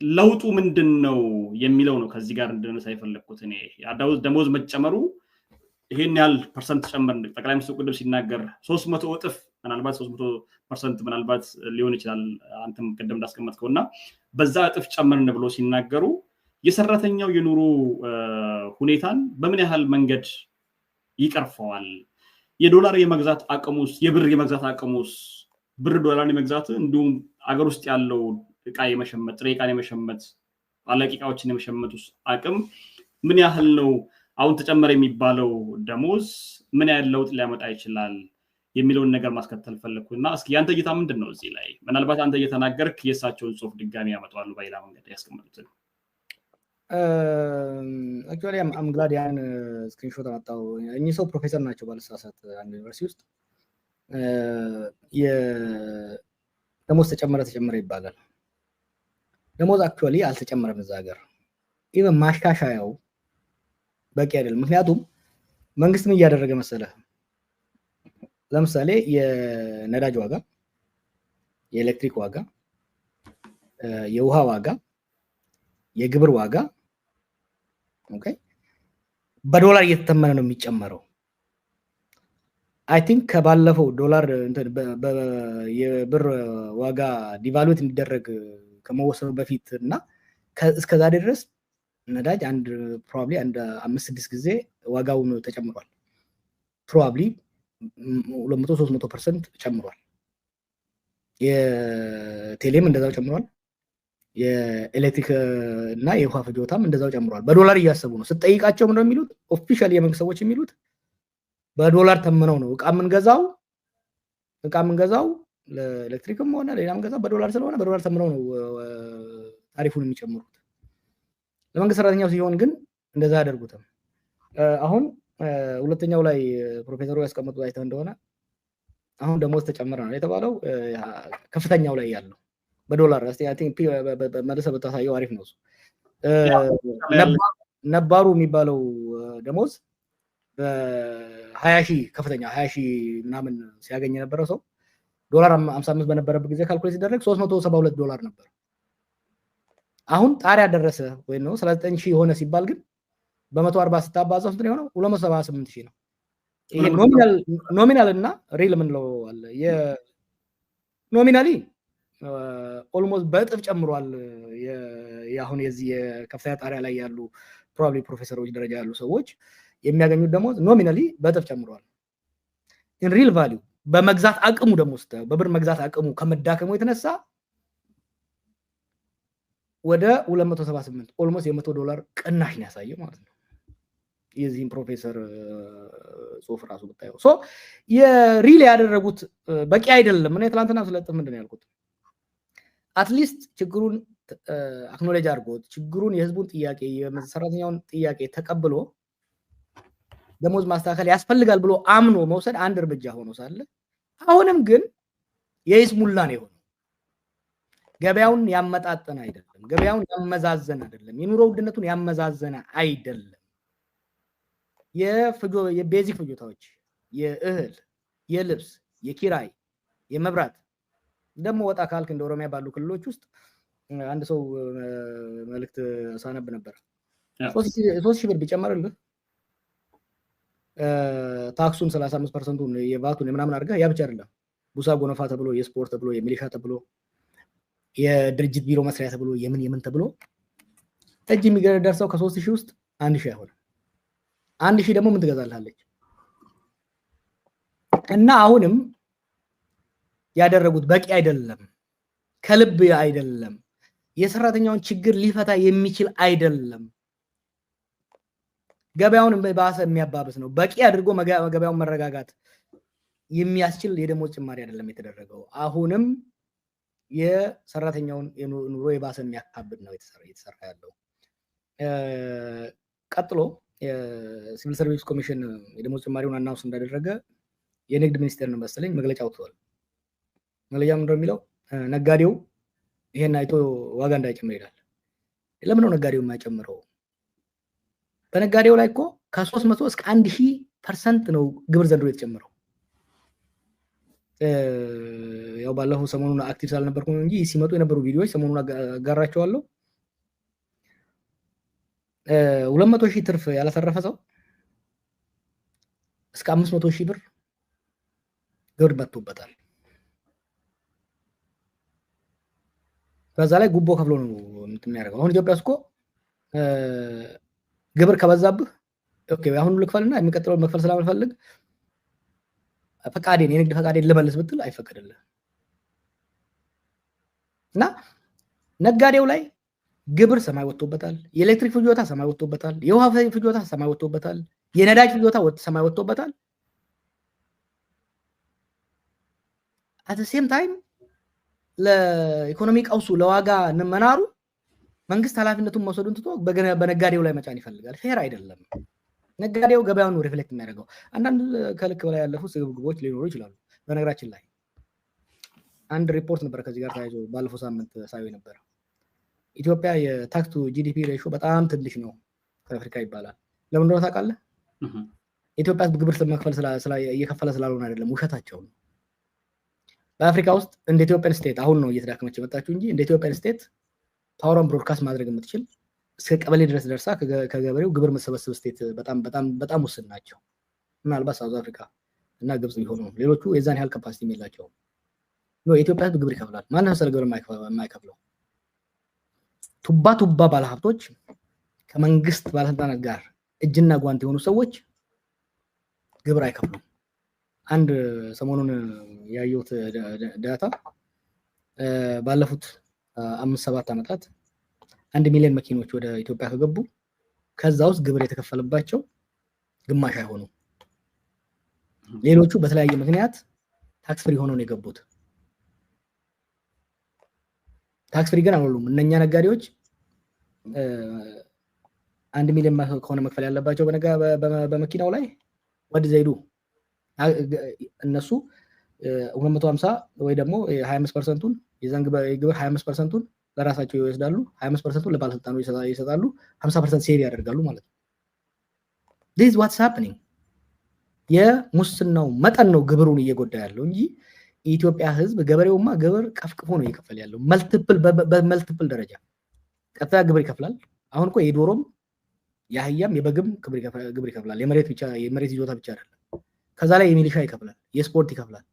ለውጡ ምንድነው የሚለው ነው ከዚህ ጋር እንደነሳ ይፈልኩት እኔ ደሞዝ መጨመሩ ይሄን ያህል ፐርሰንት ጨመር ጠቅላይ ሚኒስትሩ ቅድም ሲናገር 300 እጥፍ ምናልባት 300% ምናልባት ሊሆን ይችላል አንተም ቅድም እንዳስቀመጥከውና በዛ እጥፍ ጨመርን ብሎ ሲናገሩ የሰራተኛው የኑሮ ሁኔታን በምን ያህል መንገድ ይቀርፈዋል የዶላር የመግዛት አቅሙስ የብር የመግዛት አቅሙስ ብር ዶላርን የመግዛት እንዲሁም አገር ውስጥ ያለው ዕቃ የመሸመት ጥሬ ዕቃን የመሸመት አለቂቃዎችን የመሸመቱስ አቅም ምን ያህል ነው አሁን ተጨመረ የሚባለው ደሞዝ ምን ያህል ለውጥ ሊያመጣ ይችላል የሚለውን ነገር ማስከተል ፈለኩና እስኪ ያንተ እይታ ምንድነው እዚህ ላይ ምናልባት አንተ እየተናገርክ የሳቸውን ጽሁፍ ድጋሚ ያመጣዋሉ ባይላ መንገድ ያስቀምጡት
actually I'm glad ያን ስክሪንሾት አጣው እኚህ ሰው ፕሮፌሰር ናቸው ባለሳሳት አንድ ዩኒቨርሲቲ ውስጥ ደሞዝ ተጨመረ ይባላል ደሞዝ actually አልተጨመረም እዛ ሀገር ኢቨን ማሻሻያው በቂ አይደለም ምክንያቱም መንግስት ምን እያደረገ መሰለ ለምሳሌ የነዳጅ ዋጋ የኤሌክትሪክ ዋጋ የውሃ ዋጋ የግብር ዋጋ ኦኬ በዶላር እየተተመነ ነው የሚጨመረው አይ ቲንክ ከባለፈው ዶላር የብር ዋጋ ዲቫሉት እንዲደረግ ከመወሰኑ በፊትና እስከዛሬ ድረስ ነዳጅ ፕሮባብሊ 5-6 ጊዜ ዋጋው ተጨምሯል ፕሮባብሊ 200-300% ጨምሯል የቴሌም እንደዛው ጨምሯል የኤሌክትሪክ እና የውሃ ፍጆታም እንደዛው ጨምሯል በዶላር እያሰቡ ነው ስትጠይቃቸው ምንድነው የሚሉት ኦፊሻሊ የመንግስት ሰዎች የሚሉት በዶላር ተመነው ነው ዕቃ ምንገዛው ለኤሌክትሪክም ሆነ ሌላም ገዛው በዶላር ስለሆነ በዶላር ተመነው ነው ታሪፉን የሚጨምሩት ለመንግስት ሰራተኛው ሲሆን ግን እንደዛ ያደርጉታል አሁን ሁለተኛው ላይ ፕሮፌሰሩ ያስቀመጡት አይተህ እንደሆነ አሁን ደሞዝ ተጨመረ ነው የተባለው ከፍተኛው ላይ ያለው በዶላር አይ ቲንክ በመለሰ በታሳየው አሪፍ ነው ነባሩ የሚባለው ደሞዝ በ20,000 ከፍተኛ 20,000 ምናምን ሲያገኝ የነበረው ሰው ዶላር 55 በነበረበት ጊዜ ካልኩሌት ሲደረግ $372 ነበር አሁን ጣሪያ ደረሰ ወይ ነው 39,000 ሆነ ሲባል ግን በ140 ስታባዛው ስንት ነው 278,000 ነው ይሄ ኖሚናል እና ሪል ምን ነው አለ የኖሚናሊ ኦልሞስት በእጥፍ ጨምሯል ያሁን የዚህ የከፍተኛ ጣሪያ ላይ ያሉ ፕሮባብሊ ፕሮፌሰሮች ደረጃ ያሉ ሰዎች የሚያገኙት ደሞዝ ኖሚናሊ በእጥፍ ጨምሯል ኢን ሪል ቫልዩ በመግዛት አቅሙ ደግሞ በብር መግዛት አቅሙ ከመዳከሙ የተነሳ ወደ 278 ኦልሞስት $100 ቅናሽ ነው ያሳየው ማለት ነው የዚህን ፕሮፌሰር ጽሁፍ ራሱ ብታየው ሶ የሪል ያደረጉት በቂ አይደለም እኔ ትላንትና ስለጥፍ ምንድነው ያልኩት አትሊስት ችግሩን አክኖሌጅ አድርጎት ችግሩን የህዝቡን ጥያቄ የሰራተኛውን ጥያቄ ተቀብሎ ደሞዝ ማስተካከል ያስፈልጋል ብሎ አምኖ መውሰድ አንድ እርምጃ ሆኖ ሳለ አሁንም ግን የይስሙላ ነው የሆነው ገበያውን ያመጣጠነ አይደለም ገበያውን ያመዛዘነ አይደለም የኑሮ ውድነቱን ያመዛዘነ አይደለም የቤዚክ ፍጆታዎች የእህል የልብስ የኪራይ የመብራት ደግሞ ወጣ ካልክ እንደ ኦሮሚያ ባሉ ክልሎች ውስጥ አንድ ሰው መልእክት ሳነብ ነበር 3000 ብር ቢጨመርልህ ታክሱን 35%ን የቫቱን ምናምን አድርጋ ያ ብቻ አይደለም ቡሳ ጎነፋ ተብሎ የስፖርት ተብሎ የሚሊሻ ተብሎ የድርጅት ቢሮ መስሪያ ተብሎ የምን ተብሎ እጅ የሚደርሰው ከ3000 ውስጥ 1000 አይሆንም 1000 ደግሞ ምን ትገዛልሃለች እና አሁንም ያደረጉት በቂ አይደለም ከልብ አይደለም የሰራተኛውን ችግር ሊፈታ የሚችል አይደለም ገበያውን በባሰ የሚያባብስ ነው በቂ አድርጎ ገበያውን መረጋጋት የሚያስችል የደሞዝ ጭማሪ አይደለም የተደረገው አሁንም የሰራተኛውን ኑሮ የባሰ የሚያካብድ ነው የተሰራ ያለው ቀጥሎ የሲቪል ሰርቪስ ኮሚሽን የደሞዝ ጭማሪውን አናውንስ እንዳደረገ የንግድ ሚኒስቴር ነው መሰለኝ መግለጫ አውጥቷል መግለጫው ምንድነው የሚለው ነጋዴው ይሄን አይቶ ዋጋ እንዳይጨምር ይላል ለምን ነው ነጋዴው የማይጨምረው በነጋዴው ላይ እኮ ከ300 እስከ 1000% ነው ግብር ዘንድሮ የተጨመረው ያው ባለፈው ሰሞኑን አክቲቭ ሳልነበርኩ ነው እንጂ ሲመጡ የነበሩ ቪዲዮዎች ሰሞኑን አጋራቸዋለሁ 200,000 ትርፍ ያላተረፈ ሰው እስከ 500,000 ብር ግብር መጥቶበታል በዛ ላይ ጉቦ ከፍሎ ነው የሚያደርገው አሁን ኢትዮጵያ ውስጥ እኮ ግብር ከበዛብህ ኦኬ አሁን ልክፈልና የሚቀጥለው መክፈል ስላልፈልግ ፈቃዴን የንግድ ፈቃዴን ልመልስ ብትል አይፈቀድልህም እና ነጋዴው ላይ ግብር ሰማይ ወጥቶበታል የኤሌክትሪክ ፍጆታ ሰማይ ወጥቶበታል የውሃ ፍጆታ ሰማይ ወጥቶበታል የነዳጅ ፍጆታ ሰማይ ወጥቶበታል at the same time ለኢኮኖሚ ቀውሱ ለዋጋ መናሩ መንግስት ኃላፊነቱን መውሰዱን ትቶ በነጋዴው ላይ መጫን ይፈልጋል ፌር አይደለም ነጋዴው ገበያውን ሪፍሌክት የሚያደርገው አንዳንድ ከልክ በላይ ያለፉ ስግብግቦች ሊኖሩ ይችላሉ በነገራችን ላይ አንድ ሪፖርት ነበር ከዚህ ጋር ታይዞ ባለፈው ሳምንት ሳይው ነበር ኢትዮጵያ የታክስ ቱ ጂዲፒ ሬሾ በጣም ትንሽ ነው ከአፍሪካ ይባላል ለምን እንደሆነ ታውቃለህ ኢትዮጵያ ግብር መክፈል እየከፈለ ስላልሆነ አይደለም ውሸታቸው ነው በአፍሪካ ውስጥ እንደ ኢትዮጵያን ስቴት አሁን ነው እየተዳከመች የመጣችው እንጂ እንደ ኢትዮጵያን ስቴት ፓወርን ብሮድካስት ማድረግ የምትችል እስከ ቀበሌ ድረስ ደርሳ ከገበሬው ግብር መሰብሰብ ስቴት በጣም ውስን ናቸው ምናልባት ሳውዝ አፍሪካ እና ግብጽ ቢሆኑ ሌሎቹ የዛን ያህል ካፓሲቲ የላቸውም ነው ኢትዮጵያ ግብር ይከፍላል ማንም ሰው ግብር የማይከፍለው ቱባ ባለሀብቶች ከመንግስት ባለስልጣናት ጋር እጅና ጓንት የሆኑ ሰዎች ግብር አይከፍሉም አንድ ሰሞኑን ያየሁት ዳታ ባለፉት 5-7 አመታት 1 ሚሊዮን መኪኖች ወደ ኢትዮጵያ ከገቡ ከዛ ውስጥ ግብር የተከፈለባቸው ግማሽ አይሆኑ ሌሎቹ በተለያየ ምክንያት ታክስ ፍሪ ሆነው ነው የገቡት ታክስ ፍሪ ግን አይደሉም እነኛ ነጋዴዎች 1 ሚሊዮን ከሆነ መክፈል ያለባቸው በመኪናው ላይ ወደ ዘይዱ እነሱ 250 ወይ ደግሞ 25%ን የዛን ግብር 25%ን ለራሳቸው ይወስዳሉ 25%ን ለባለስልጣኑ ይሰጣሉ 50% ሴቭ ያደርጋሉ ማለት ነው this is what's happening የሙስናው መጠን ነው ግብሩን እየጎዳ ያለው እንጂ ኢትዮጵያ ህዝብ ገበሬውማ ግብር ቀፍቅፎ ነው እየከፈለ ያለው በመልቲፕል ደረጃ ቀጥታ ግብር ይከፍላል አሁን እኮ የዶሮም ያህያም የበግም ግብር ይከፍላል የመሬት ይዞታ ብቻ አይደለም ከዛ ላይ የሚሊሻ ይከፍላል የስፖርት ይከፍላል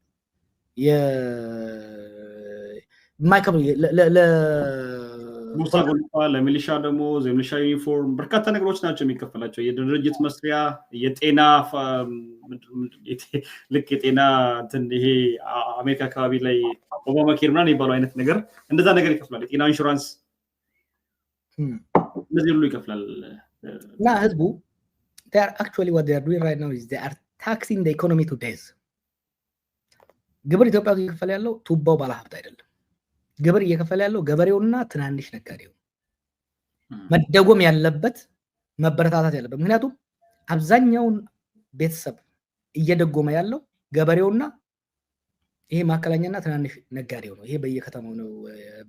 የማይከፍል
ሙሳ ጎልፋ ለሚሊሻ ደግሞ የሚሊሻ ዩኒፎርም በርካታ ነገሮች ናቸው የሚከፈላቸው የድርጅት መስሪያ የጤና ልክ የጤና እንትን ይሄ አሜሪካ አካባቢ ላይ ኦባማ ኬር ምናምን የሚባለው አይነት ነገር እንደዛ ነገር ይከፍላል የጤና ኢንሹራንስ እነዚህ ሁሉ ይከፍላል
እና ህዝቡ they are actually what they are doing right now is they are taxing the economy to death ግብር ኢትዮጵያ ውስጥ እየከፈለ ያለው ቱባው ባለሀብት አይደለም ግብር እየከፈለ ያለው ገበሬውና ትናንሽ ነጋዴው መደጎም ያለበት መበረታታት ያለበት ምክንያቱም አብዛኛውን ቤተሰብ እየደጎመ ያለው ገበሬውና ይሄ ማከለኛና ትናንሽ ነጋዴው ነው ይሄ በየከተማው ነው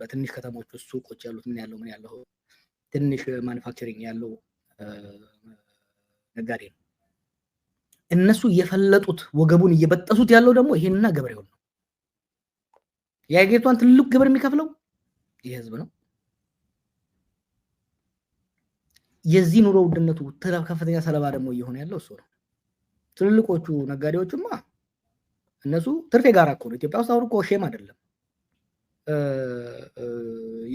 በትንሽ ከተሞች ውስጥ ሱቆች ያሉት ምን ያለው ትንሽ ማኑፋክቸሪንግ ያለው ነጋዴ ነው እነሱ እየፈለጡት ወገቡን እየበጠሱት ያለው ደግሞ ይሄንና ገበሬው ነው የሀገሪቷን ትልቅ ግብር የሚከፍለው የህዝብ ነው። የዚህ ኑሮ ውድነቱ ከፍተኛ ሰለባ ደግሞ እየሆነ ያለው እሱ ነው። ትልልቆቹ ነጋዴዎችማ እነሱ ትርፍ የጋራ እኮ ነው። ኢትዮጵያ ውስጥ አሁን እኮ ሼም አይደለም።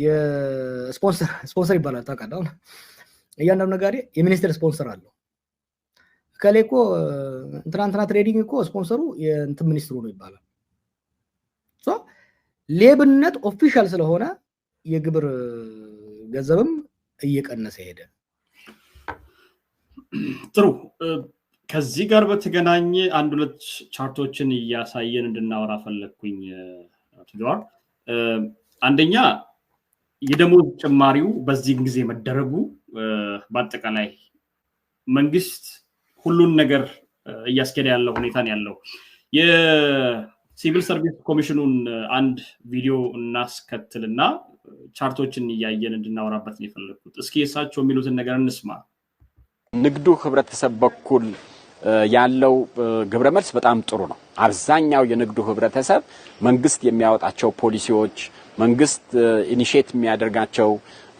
የስፖንሰር ይባላል ታውቃለህ። አሁን እያንዳንዱ ነጋዴ የሚኒስቴር ስፖንሰር አለው። ከሌ እኮ ትናንትና ትሬዲንግ እኮ ስፖንሰሩ የእንትን ሚኒስትሩ ነው ይባላል። ሌብነት ኦፊሻል ስለሆነ የግብር ገንዘብም እየቀነሰ ሄደ።
ጥሩ። ከዚህ ጋር በተገናኘ አንድ ሁለት ቻርቶችን እያሳየን እንድናወራ ፈለኩኝ አቶ ጀዋር። አንደኛ የደሞዝ ጭማሪው በዚህ ጊዜ መደረጉ በአጠቃላይ መንግስት ሁሉን ነገር እያስኬደ ያለው ሁኔታ ነው ያለው። የሲቪል ሰርቪስ ኮሚሽኑን አንድ ቪዲዮ እናስከትልና ቻርቶችን እያየን እንድናወራበት ነው የፈለኩት። እስኪ እሳቸው የሚሉትን ነገር እንስማ።
ንግዱ ህብረተሰብ በኩል ያለው ግብረ መልስ በጣም ጥሩ ነው። አብዛኛው የንግዱ ህብረተሰብ መንግስት የሚያወጣቸው ፖሊሲዎች፣ መንግስት ኢኒሼት የሚያደርጋቸው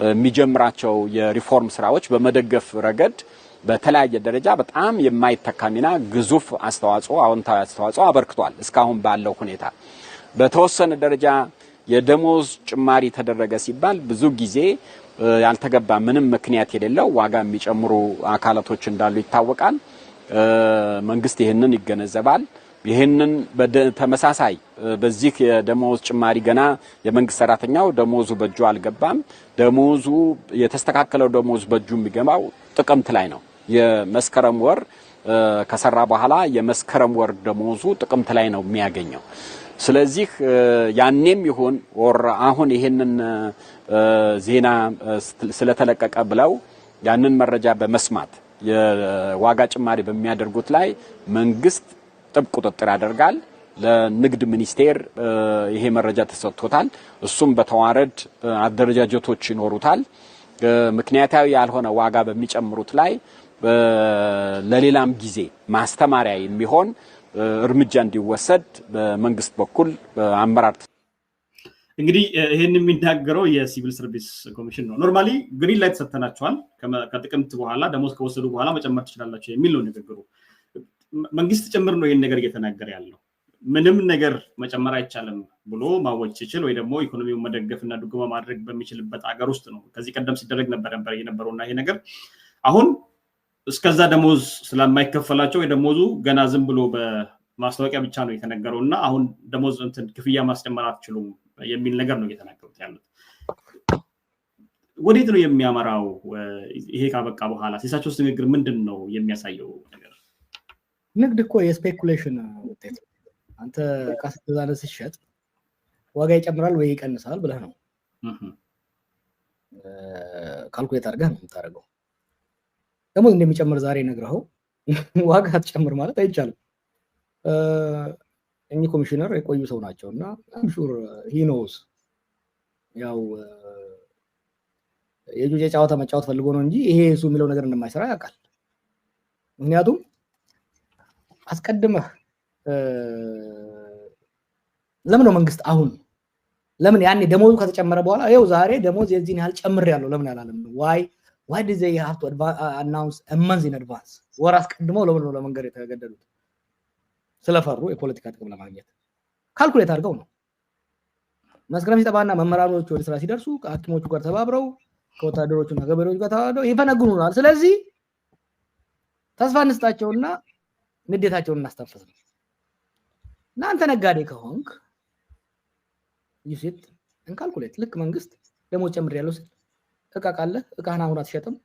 የሚጀምራቸው የሪፎርም ስራዎች በመደገፍ ረገድ በተለያየ ደረጃ በጣም የማይተካ ሚና ግዙፍ አስተዋጽኦ፣ አዎንታዊ አስተዋጽኦ አበርክቷል። እስካሁን ባለው ሁኔታ በተወሰነ ደረጃ የደሞዝ ጭማሪ ተደረገ ሲባል ብዙ ጊዜ ያልተገባ ምንም ምክንያት የሌለው ዋጋ የሚጨምሩ አካላቶች እንዳሉ ይታወቃል። መንግስት ይሄንን ይገነዘባል። ይሄንን በተመሳሳይ በዚህ የደሞዝ ጭማሪ ገና የመንግስት ሰራተኛው ደሞዙ በእጁ አልገባም። ደሞዙ የተስተካከለው ደሞዝ በእጁ የሚገባው ጥቅምት ላይ ነው። የመስከረም ወር ከሰራ በኋላ የመስከረም ወር ደሞዙ ጥቅምት ላይ ነው የሚያገኘው። ስለዚህ ያኔም ይሁን ወር አሁን ይሄንን ዜና ስለተለቀቀ ብለው ያንን መረጃ በመስማት የዋጋ ጭማሪ በሚያደርጉት ላይ መንግስት ጥብቅ ቁጥጥር ያደርጋል። ለንግድ ሚኒስቴር ይሄ መረጃ ተሰጥቶታል። እሱም በተዋረድ አደረጃጀቶች ይኖሩታል። ምክንያታዊ ያልሆነ ዋጋ በሚጨምሩት ላይ ለሌላም ጊዜ ማስተማሪያ የሚሆን እርምጃ እንዲወሰድ በመንግስት በኩል አመራር።
እንግዲህ ይሄን የሚናገረው የሲቪል ሰርቪስ ኮሚሽን ነው። ኖርማሊ ግሪን ላይት ሰጥተናቸዋል። ከጥቅምት በኋላ ደሞዝ ከወሰዱ በኋላ መጨመር ትችላላችሁ የሚል ነው ንግግሩ። መንግስት ጭምር ነው ይሄን ነገር እየተናገረ ያለው። ምንም ነገር መጨመር አይቻልም ብሎ ማወጅ ሲችል ወይ ደግሞ ኢኮኖሚውን መደገፍና ድጎማ ማድረግ በሚችልበት አገር ውስጥ ነው ከዚህ ቀደም ሲደረግ ነበር የነበረውና ይሄ ነገር አሁን እስከዛ ደሞዝ ስለማይከፈላቸው የደሞዙ ገና ዝም ብሎ በማስታወቂያ ብቻ ነው የተነገረውና አሁን ደሞዝ እንትን ክፍያ ማስጨመር አትችሉም የሚል ነገር ነው እየተናገሩት ያሉት። ወዴት ነው የሚያመራው? ይሄ ካበቃ በኋላ ሲሳቸውስ ንግግር ምንድን ነው የሚያሳየው ነገር?
ንግድ እኮ የስፔኩሌሽን ውጤት ነው። አንተ ካስገዛለ ሲሸጥ ዋጋ ይጨምራል ወይ ይቀንሳል ብለህ ነው ካልኩሌት አድርገህ ነው የምታደርገው። ደግሞ እንደሚጨምር ዛሬ ነግረኸው ዋጋ አትጨምር ማለት አይቻልም። እኚህ ኮሚሽነር የቆዩ ሰው ናቸውና I'm sure he knows ያው የጁጄ ጨዋታ መጫወት ፈልጎ ነው እንጂ ይሄ እሱ የሚለው ነገር እንደማይሰራ ያውቃል። ምክንያቱም አስቀድመህ ለምን ነው መንግስት አሁን ለምን ያኔ ደሞዙ ከተጨመረ በኋላ ይኸው ዛሬ ደሞዝ የዚህን ያህል ጨምር ያለው ለምን አላለም? why did they have to announce a month in advance? ወር አስቀድመው ለምን ነው ለመንገር የተገደዱት? ስለፈሩ የፖለቲካ ጥቅም ለማግኘት ካልኩሌት አድርገው ነው። መስከረም ሲጠባና መመራሮቹ ወደ ስራ ሲደርሱ ከሐኪሞቹ ጋር ተባብረው ከወታደሮቹና ገበሬዎቹ ጋር ተባብረው ይፈነግኑናል። ስለዚህ ተስፋ እንስጣቸውና ንዴታቸውን እናስተንፈስ ነው። እናንተ ነጋዴ ከሆንክ ይስት እንካልኩሌት ልክ መንግስት ደሞዝ ጨምር ያለው ሲል እቃ ካለ እቃህን አሁን አትሸጥም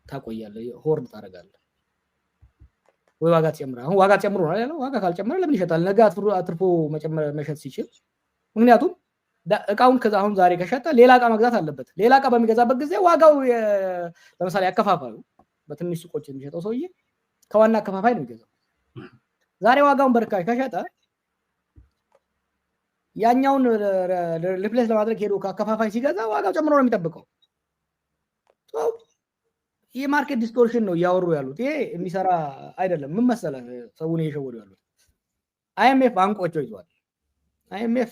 ታቆያለህ፣ ሆርድ ታደርጋለህ ወይ ዋጋ ትጨምራለህ። አሁን ዋጋ ትጨምሩ ነው ያለው። ዋጋ ካልጨመረ ለምን ይሸጣል? ነገ አትርፎ መሸጥ ሲችል ምክንያቱም እቃውን ከዛ አሁን ዛሬ ከሸጠ ሌላ እቃ መግዛት አለበት። ሌላ እቃ በሚገዛበት ጊዜ ዋጋው ለምሳሌ አከፋፋዩ በትንሽ ሱቆች የሚሸጠው ሰውዬ ከዋና አከፋፋይ ነው የሚገዛው። ዛሬ ዋጋውን በርካሽ ከሸጠ ያኛውን ሪፕሌስ ለማድረግ ሄዶ ከአከፋፋይ ሲገዛ ዋጋው ጨምሮ ነው የሚጠብቀው። የማርኬት ዲስቶርሽን ነው እያወሩ ያሉት። ይሄ የሚሰራ አይደለም። ምን መሰለህ ሰውን እየሸወዱ ያሉት አይኤምኤፍ አንቆቸው ይዟል። አይኤምኤፍ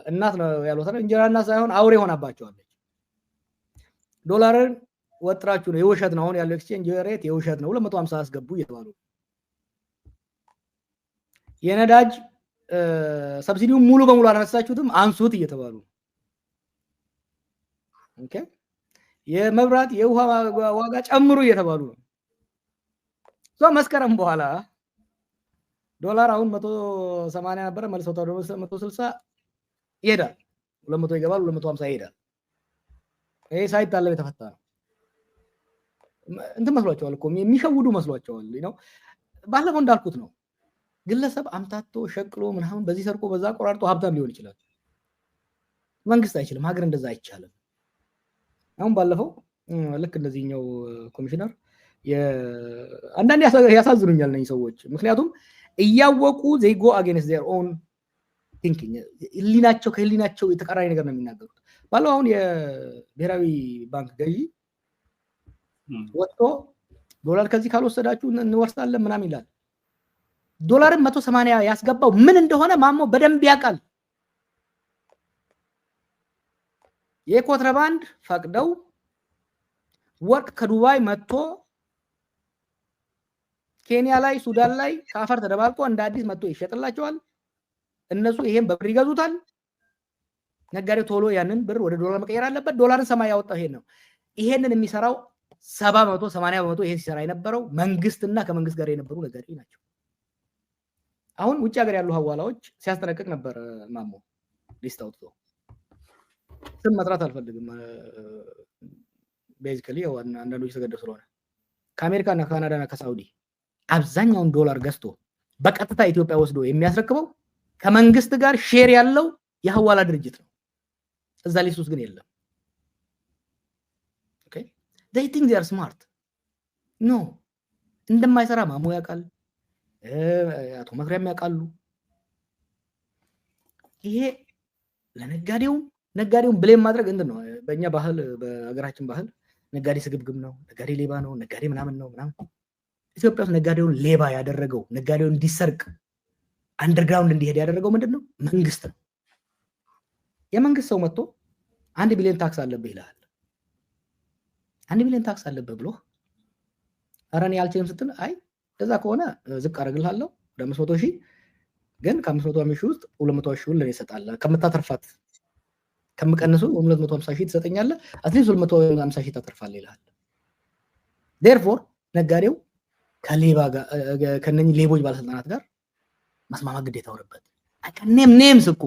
እናት ነው ያሉት እንጀራ እናት ሳይሆን አውሬ ሆናባቸዋለች። ዶላርን ወጥራችሁ ነው የውሸት ነው አሁን ያለው ኤክስቼንጅ ሬት የውሸት ነው 250 አስገቡ እየተባሉ የነዳጅ ሰብሲዲው ሙሉ በሙሉ አላነሳችሁትም አንሱት እየተባሉ ኦኬ የመብራት የውሃ ዋጋ ጨምሩ እየተባሉ ነው። መስከረም በኋላ ዶላር አሁን 180 ነበር መልሰው ወደ 160 ይሄዳል 200 ይገባል 250 ይሄዳል። ይሄ ሳይታለም የተፈታ ነው። እንት መስሏቸዋል እኮ የሚሸውዱ መስሏቸዋል ነው። ባለፈው እንዳልኩት ነው ግለሰብ አምታቶ ሸቅሎ ምናምን በዚህ ሰርቆ በዛ ቆራርጦ ሀብታም ሊሆን ይችላል። መንግስት አይችልም። ሀገር እንደዛ አይቻልም። አሁን ባለፈው ልክ እንደዚህኛው ኮሚሽነር አንዳንድ ያሳዝኑኛል ነኝ ሰዎች ምክንያቱም እያወቁ they go against their own thinking ህሊናቸው ከህሊናቸው የተቃራኒ ነገር ነው የሚናገሩት። ባለው አሁን የብሔራዊ ባንክ ገዢ ወጥቶ ዶላር ከዚህ ካልወሰዳችሁ እንወርሳለን ምናምን ይላል። ዶላርን 180 ያስገባው ምን እንደሆነ ማሞ በደንብ ያውቃል። የኮንትራባንድ ፈቅደው ወርቅ ከዱባይ መጥቶ ኬንያ ላይ ሱዳን ላይ ካፈር ተደባልቆ እንደ አዲስ መጥቶ ይሸጥላቸዋል። እነሱ ይሄን በብር ይገዙታል። ነጋዴው ቶሎ ያንን ብር ወደ ዶላር መቀየር አለበት። ዶላርን ሰማይ ያወጣው ይሄን ነው። ይሄንን የሚሰራው 70% 80% ይሄን ሲሰራ የነበረው መንግስትና ከመንግስት ጋር የነበሩ ነጋዴ ናቸው። አሁን ውጭ ሀገር ያሉ ሐዋላዎች ሲያስጠነቅቅ ነበር ማሞ ሊስት አውጥቶ ስም መጥራት አልፈልግም ቤዚካሊ አንዳንዶች ተገደው ስለሆነ ከአሜሪካና ካናዳና ከሳውዲ አብዛኛውን ዶላር ገዝቶ በቀጥታ ኢትዮጵያ ወስዶ የሚያስረክበው ከመንግስት ጋር ሼር ያለው የሐዋላ ድርጅት ነው። እዛ ሊስት ውስጥ ግን የለም። ኦኬ they think they are smart no እንደማይሰራ ማሞ ያውቃል። አቶ መክሪያም ያውቃሉ። ይሄ ነጋዴውን ብሌም ማድረግ እንትን ነው። በእኛ ባህል በሀገራችን ባህል ነጋዴ ስግብግብ ነው፣ ነጋዴ ሌባ ነው፣ ነጋዴ ምናምን ነው ምናምን። ኢትዮጵያ ውስጥ ነጋዴውን ሌባ ያደረገው ነጋዴውን እንዲሰርቅ አንደርግራውንድ እንዲሄድ ያደረገው ምንድነው? መንግስት ነው። የመንግስት ሰው መጥቶ 1 ቢሊዮን ታክስ አለብህ ይላል። 1 ቢሊዮን ታክስ አለብህ ብሎ አረን ያልችልም ስትል አይ እንደዛ ከሆነ ዝቅ አደርግልሃለሁ ወደ 500,000 ግን ከ500,000 ውስጥ 200,000 ለኔ ይሰጣል ከመታተርፋት ከመቀነሱ 250,000 ትሰጠኛለህ አትሊስት 250,000 ታተርፋለህ ይላል። therefore ነጋዴው ከሌባ ጋር ከነኚህ ሌቦች ባለስልጣናት ጋር መስማማት ግዴታ ሆነበት። ኔምስ እኮ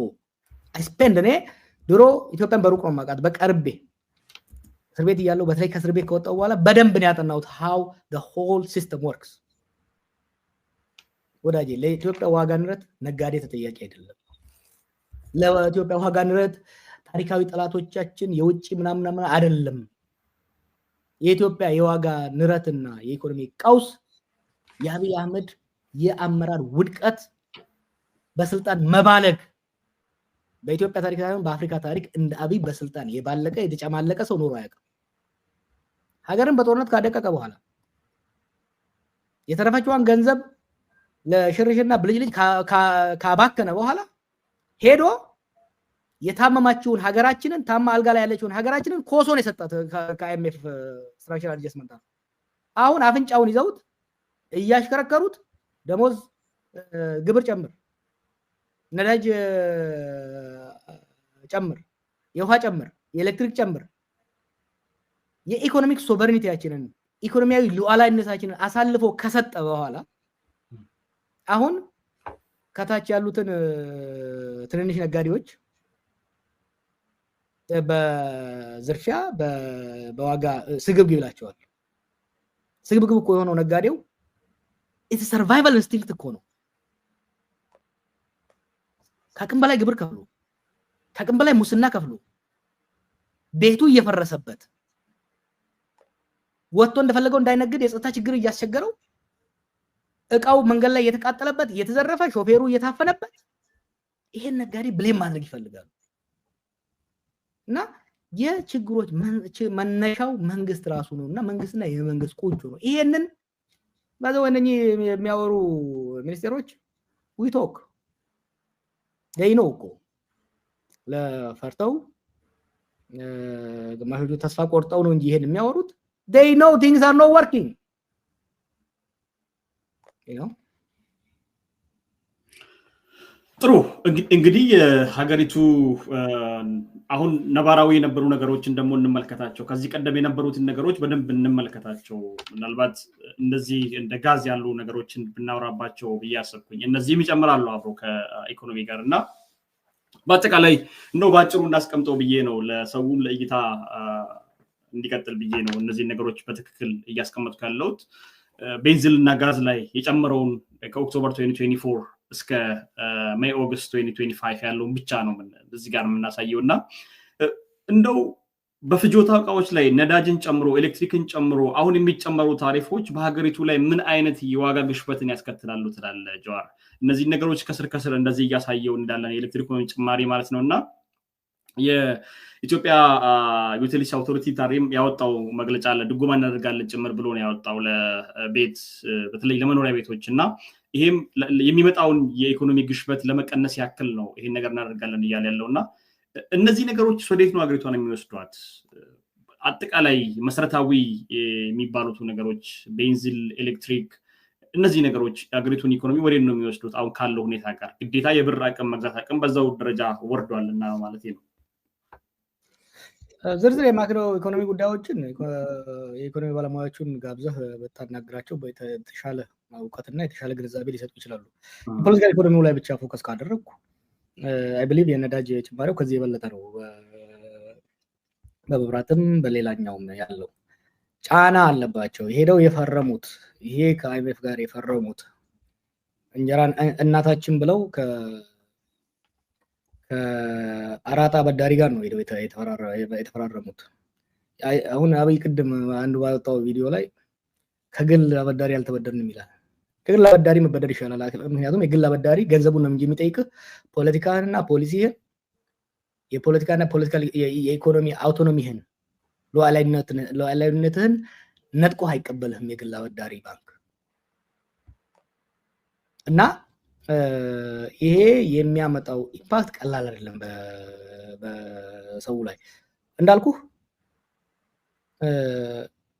አይ ስፔንድ እኔ ድሮ ኢትዮጵያን በሩቅ ነው ማቃት በቀርቤ እስር ቤት እያለሁ በተለይ ከእስር ቤት ከወጣሁ በኋላ በደንብ ነው ያጠናሁት how the whole system works። ወዳጄ ለኢትዮጵያ ዋጋ ንረት ነጋዴ ተጠያቂ አይደለም። ለኢትዮጵያ ዋጋ ንረት ታሪካዊ ጠላቶቻችን የውጭ ምናምን አይደለም። የኢትዮጵያ የዋጋ ንረትና የኢኮኖሚ ቀውስ የአብይ አህመድ የአመራር ውድቀት በስልጣን መባለግ በኢትዮጵያ ታሪክ ሳይሆን በአፍሪካ ታሪክ እንደ አብይ በስልጣን የባለቀ የተጨማለቀ ሰው ኖሮ አያውቅም። ሀገርን በጦርነት ካደቀቀ በኋላ የተረፈችዋን ገንዘብ ለሽርሽርና ብልጭልጭ ካባከነ በኋላ ሄዶ የታመማችውን ሀገራችንን ታማ አልጋ ላይ ያለችውን ሀገራችንን ኮሶን የሰጣት ከአይኤምኤፍ ስትራክቸራል አድጀስትመንት አሁን አፍንጫውን ይዘውት እያሽከረከሩት ደሞዝ ግብር ጨምር፣ ነዳጅ ጨምር፣ የውሃ ጨምር፣ የኤሌክትሪክ ጨምር የኢኮኖሚክ ሶቨሬኒቲያችንን ኢኮኖሚያዊ ሉዓላዊነታችንን አሳልፎ ከሰጠ በኋላ አሁን ከታች ያሉትን ትንንሽ ነጋዴዎች በዝርፊያ በዋጋ ስግብግብ ይላቸዋል። ስግብግብ እኮ የሆነው ነጋዴው ኢትስ ሰርቫይቫል ኢንስቲንክት እኮ ነው። ከአቅም በላይ ግብር ከፍሎ ከአቅም በላይ ሙስና ከፍሎ ቤቱ እየፈረሰበት ወጥቶ እንደፈለገው እንዳይነግድ የጸጥታ ችግር እያስቸገረው እቃው መንገድ ላይ እየተቃጠለበት እየተዘረፈ ሾፌሩ እየታፈነበት ይሄን ነጋዴ ብሌም ማድረግ ይፈልጋሉ። እና የችግሮች መነሻው መንግስት ራሱ ነውና መንግስትና የመንግስት ቁንጮ ነው። ይሄንን ባዘው እነኚህ የሚያወሩ ሚኒስቴሮች ዊቶክ they know እኮ ለፈርተው ግማሾቹ ተስፋ ቆርጠው ነው እንጂ ይሄን የሚያወሩት they know things are not working you know
ጥሩ እንግዲህ ሀገሪቱ አሁን ነባራዊ የነበሩ ነገሮችን ደግሞ እንመልከታቸው ከዚህ ቀደም የነበሩትን ነገሮች በደንብ እንመልከታቸው ምናልባት እንደዚህ እንደ ጋዝ ያሉ ነገሮችን ብናወራባቸው በያሰብኩኝ እነዚህም ይጨምራሉ አብሮ ከኢኮኖሚ ጋርና በአጠቃላይ ነው ባጭሩ እናስቀምጠው ብዬ ነው ለሰውም ለእይታ እንዲቀጥል ብዬ ነው እነዚህ ነገሮች በትክክል እያስቀመጥኩ ያለሁት ቤንዚልና ጋዝ ላይ የጨመረውን ከኦክቶበር 2024 እስከ ሜይ ኦገስት 2025 ያለውን ብቻ ነው እዚህ ጋር የምናሳየውና እንደው በፍጆታ ዕቃዎች ላይ ነዳጅን ጨምሮ ኤሌክትሪክን ጨምሮ አሁን የሚጨመሩ ታሪፎች በሀገሪቱ ላይ ምን አይነት የዋጋ ግሽበትን ያስከትላሉ ትላለ ጀዋር እነዚህ ነገሮች ከስር እንደዚህ ያሳየው እንዳለን የኤሌክትሪክ ጭማሪ ማለት ነውና የኢትዮጵያ ዩቲሊቲ አውቶሪቲ ታሪም ያወጣው መግለጫ አለ ድጎማ እናደርጋለን ጭምር ብሎ ነው ያወጣው ለቤት በተለይ ለመኖሪያ ቤቶችና ይሄም የሚመጣውን የኢኮኖሚ ግሽበት ለመቀነስ ያክል ነው ይሄን ነገር እናደርጋለን ይያል ያለውና እነዚህ ነገሮች ወዴት ነው አገሪቷን የሚወስዷት አጠቃላይ መሰረታዊ የሚባሉት ነገሮች ቤንዚል ኤሌክትሪክ እነዚህ ነገሮች አገሪቱን ኢኮኖሚ ወዴት ነው የሚወስዱት አሁን ካለው ሁኔታ ጋር ግዴታ የብር አቅም መግዛት አቅም በዛው ደረጃ ወርዷልና ማለት ነው
ዝርዝር የማክሮ ኢኮኖሚ ጉዳዮችን የኢኮኖሚ ባለሙያዎችን ጋብዘህ በታናግራቸው በተሻለ እውቀትና የተሻለ ግንዛቤ ሊሰጡ ይችላሉ ፖለቲካል ኢኮኖሚው ላይ ብቻ ፎከስ ካደረኩ አይ ቢሊቭ የነዳጅ ጭማሪው ከዚህ የበለጠ ነው በመብራትም በሌላኛውም ያለው ጫና አለባቸው ሄደው የፈረሙት ይሄ ከአይኤምኤፍ ጋር የፈረሙት እንጀራን እናታችን ብለው ከአራጣ አበዳሪ ጋር ነው ሄደው የተፈራረሙት አሁን አብይ ቅድም አንዱ ባወጣው ቪዲዮ ላይ ከግል አበዳሪ አልተበደርንም ይላል ከግል አበዳሪ መበደር ይሻላል ምክንያቱም የግል አበዳሪ ገንዘቡን ነው እንጂ የሚጠይቅ ፖለቲካና ፖሊሲህን የፖለቲካና ፖለቲካል የኢኮኖሚ አውቶኖሚህን ሉዓላዊነትህን ነጥቆ አይቀበልህም የግል አበዳሪ ባንክ እና ይሄ የሚያመጣው ኢምፓክት ቀላል አይደለም በሰው ላይ እንዳልኩ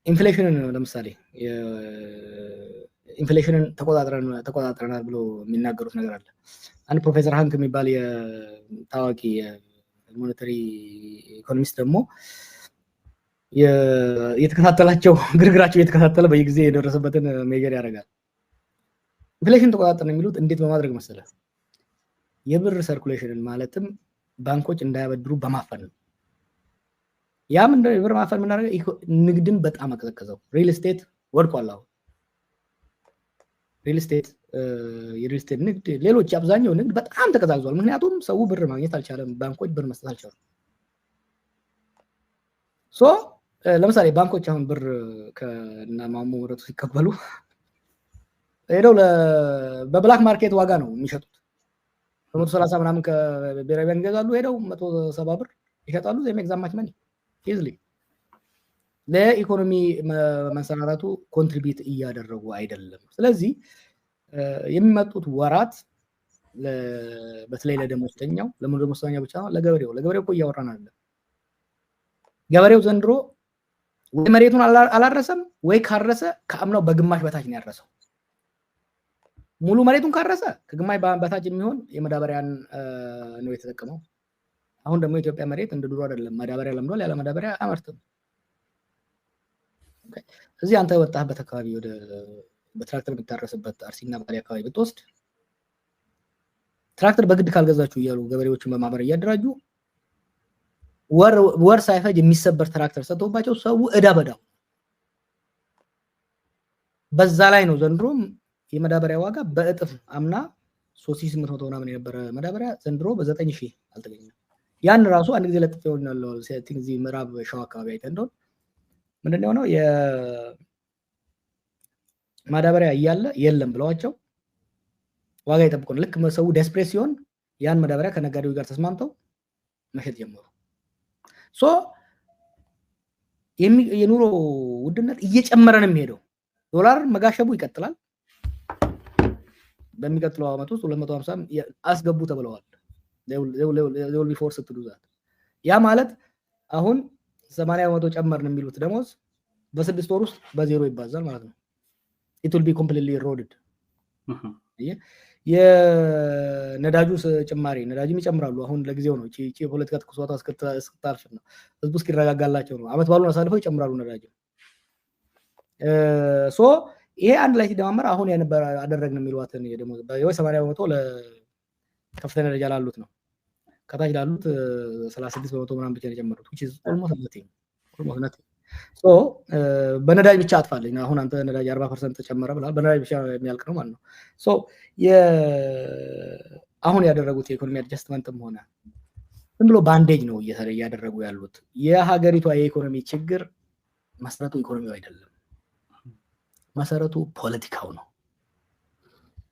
ኢንፍሌሽንን ለምሳሌ ኢንፍሌሽንን ተቆጣጥረናል ብሎ የሚናገሩት ነገር አለ አንድ ፕሮፌሰር ሃንክ የሚባል የታዋቂ የሞኔታሪ ኢኮኖሚስት ደግሞ የተከታተላቸው ግርግራቸው የተከታተለ በየጊዜ የደረሰበትን ሜጀር ያደርጋል ኢንፍሌሽን ተቆጣጥረን የሚሉት እንዴት በማድረግ መሰለ የብር ሰርኩሌሽንን ማለትም ባንኮች እንዳያበድሩ በማፈን ነው ያም እንደ የብር ማፈን ምን አደረገ ንግድን በጣም አቀዘቀዘው ሪል ስቴት ወድቋል አሁን ሪል ስቴት የሪል ስቴት ንግድ ሌሎች አብዛኛው ንግድ በጣም ተቀዛቅዟል ምክንያቱም ሰው ብር ማግኘት አልቻለም ባንኮች ብር መስጠት አልቻሉም ሶ ለምሳሌ ባንኮች አሁን ብር ከና ማሙ ወረቱ ሲቀበሉ ሄደው በብላክ ማርኬት ዋጋ ነው የሚሸጡት 130 ምናምን ከብሔራዊ ባንክ ይገዛሉ ሄደው 170 ብር ይሸጣሉ they make that much money easily ለኢኮኖሚ መንሰራራቱ ኮንትሪቢዩት እያደረጉ አይደለም ስለዚህ የሚመጡት ወራት በተለይ ለደሞዝተኛው ለደሞዝተኛው ብቻ ለገበሬው እኮ እያወራን አይደለም ገበሬው ዘንድሮ ወይ መሬቱን አላረሰም ወይ ካረሰ ከአምናው በግማሽ በታች ነው ያረሰው ሙሉ መሬቱን ካረሰ ከግማሽ በታች የሚሆን የመዳበሪያን ነው የተጠቀመው አሁን ደግሞ ኢትዮጵያ መሬት እንደ ድሮ አይደለም መዳበሪያ ለምዷል ያለ መዳበሪያ አመርትም እዚህ አንተ ወጣህበት አካባቢ ወደ በትራክተር ብታረስበት አርሲና ባሌ አካባቢ ብትወስድ ትራክተር በግድ ካልገዛችሁ እያሉ ገበሬዎችን በማህበር እያደራጁ ወር ሳይፈጅ የሚሰበር ትራክተር ሰጥቶባቸው ሰው እዳ በዳው በዛ ላይ ነው ዘንድሮም የመዳበሪያ ዋጋ በእጥፍ አምና 3800 ምናምን የነበረ መዳበሪያ ዘንድሮ በ9000 አልተገኘም ያን ራሱ አንድ ጊዜ ለጥፈው ነው ሴቲንግ ዚ ምዕራብ ሸዋ አካባቢ አይተንዶን ምንድነው ነው የማዳበሪያ እያለ የለም ብለዋቸው ዋጋ ይጠብቁን ልክ ሰው ዴስፕሬስ ሲሆን ያን መዳበሪያ ከነጋዴው ጋር ተስማምተው መሸጥ ጀመሩ ሶ የኑሮ ውድነት እየጨመረ ነው የሚሄደው ዶላር መጋሸቡ ይቀጥላል በሚቀጥለው አመት ውስጥ 250 አስገቡ ተብለዋል they will be forced to do that ያ ማለት አሁን 80% ጨመርን የሚሉት ደሞዝ በ6 ወር ውስጥ በዜሮ ይባዛል ማለት ነው it will be completely eroded የነዳጁ ጭማሪ ነዳጅም ይጨምራሉ አሁን ለጊዜው ነው እቺ የፖለቲካ ተኩሳቷ እስከታልፍ ነው ህዝቡ እስኪረጋጋላቸው ነው አመት ባሉን አሳልፈው ይጨምራሉ ነዳጅ ሶ ይሄ አንድ ላይ ሲደማመር አሁን ያነበረ አደረግን የሚሏትን የደሞዝ በየው 80% ለከፍተኛ ደረጃ ላሉት ነው ከታች ላሉት 36% ምናምን ብቻ ነው የጨመሩት which is almost nothing ሶ በነዳጅ ብቻ አጥፋለኝ አሁን አንተ ነዳጅ 40% ተጨመረ ብላል በነዳጅ ብቻ የሚያልቅ ነው ማለት ነው ሶ አሁን ያደረጉት የኢኮኖሚ አድጀስትመንትም ሆነ ዝም ብሎ ባንዴጅ ነው እያደረጉ ያሉት የሀገሪቷ የኢኮኖሚ ችግር መሰረቱ ኢኮኖሚው አይደለም መሰረቱ ፖለቲካው ነው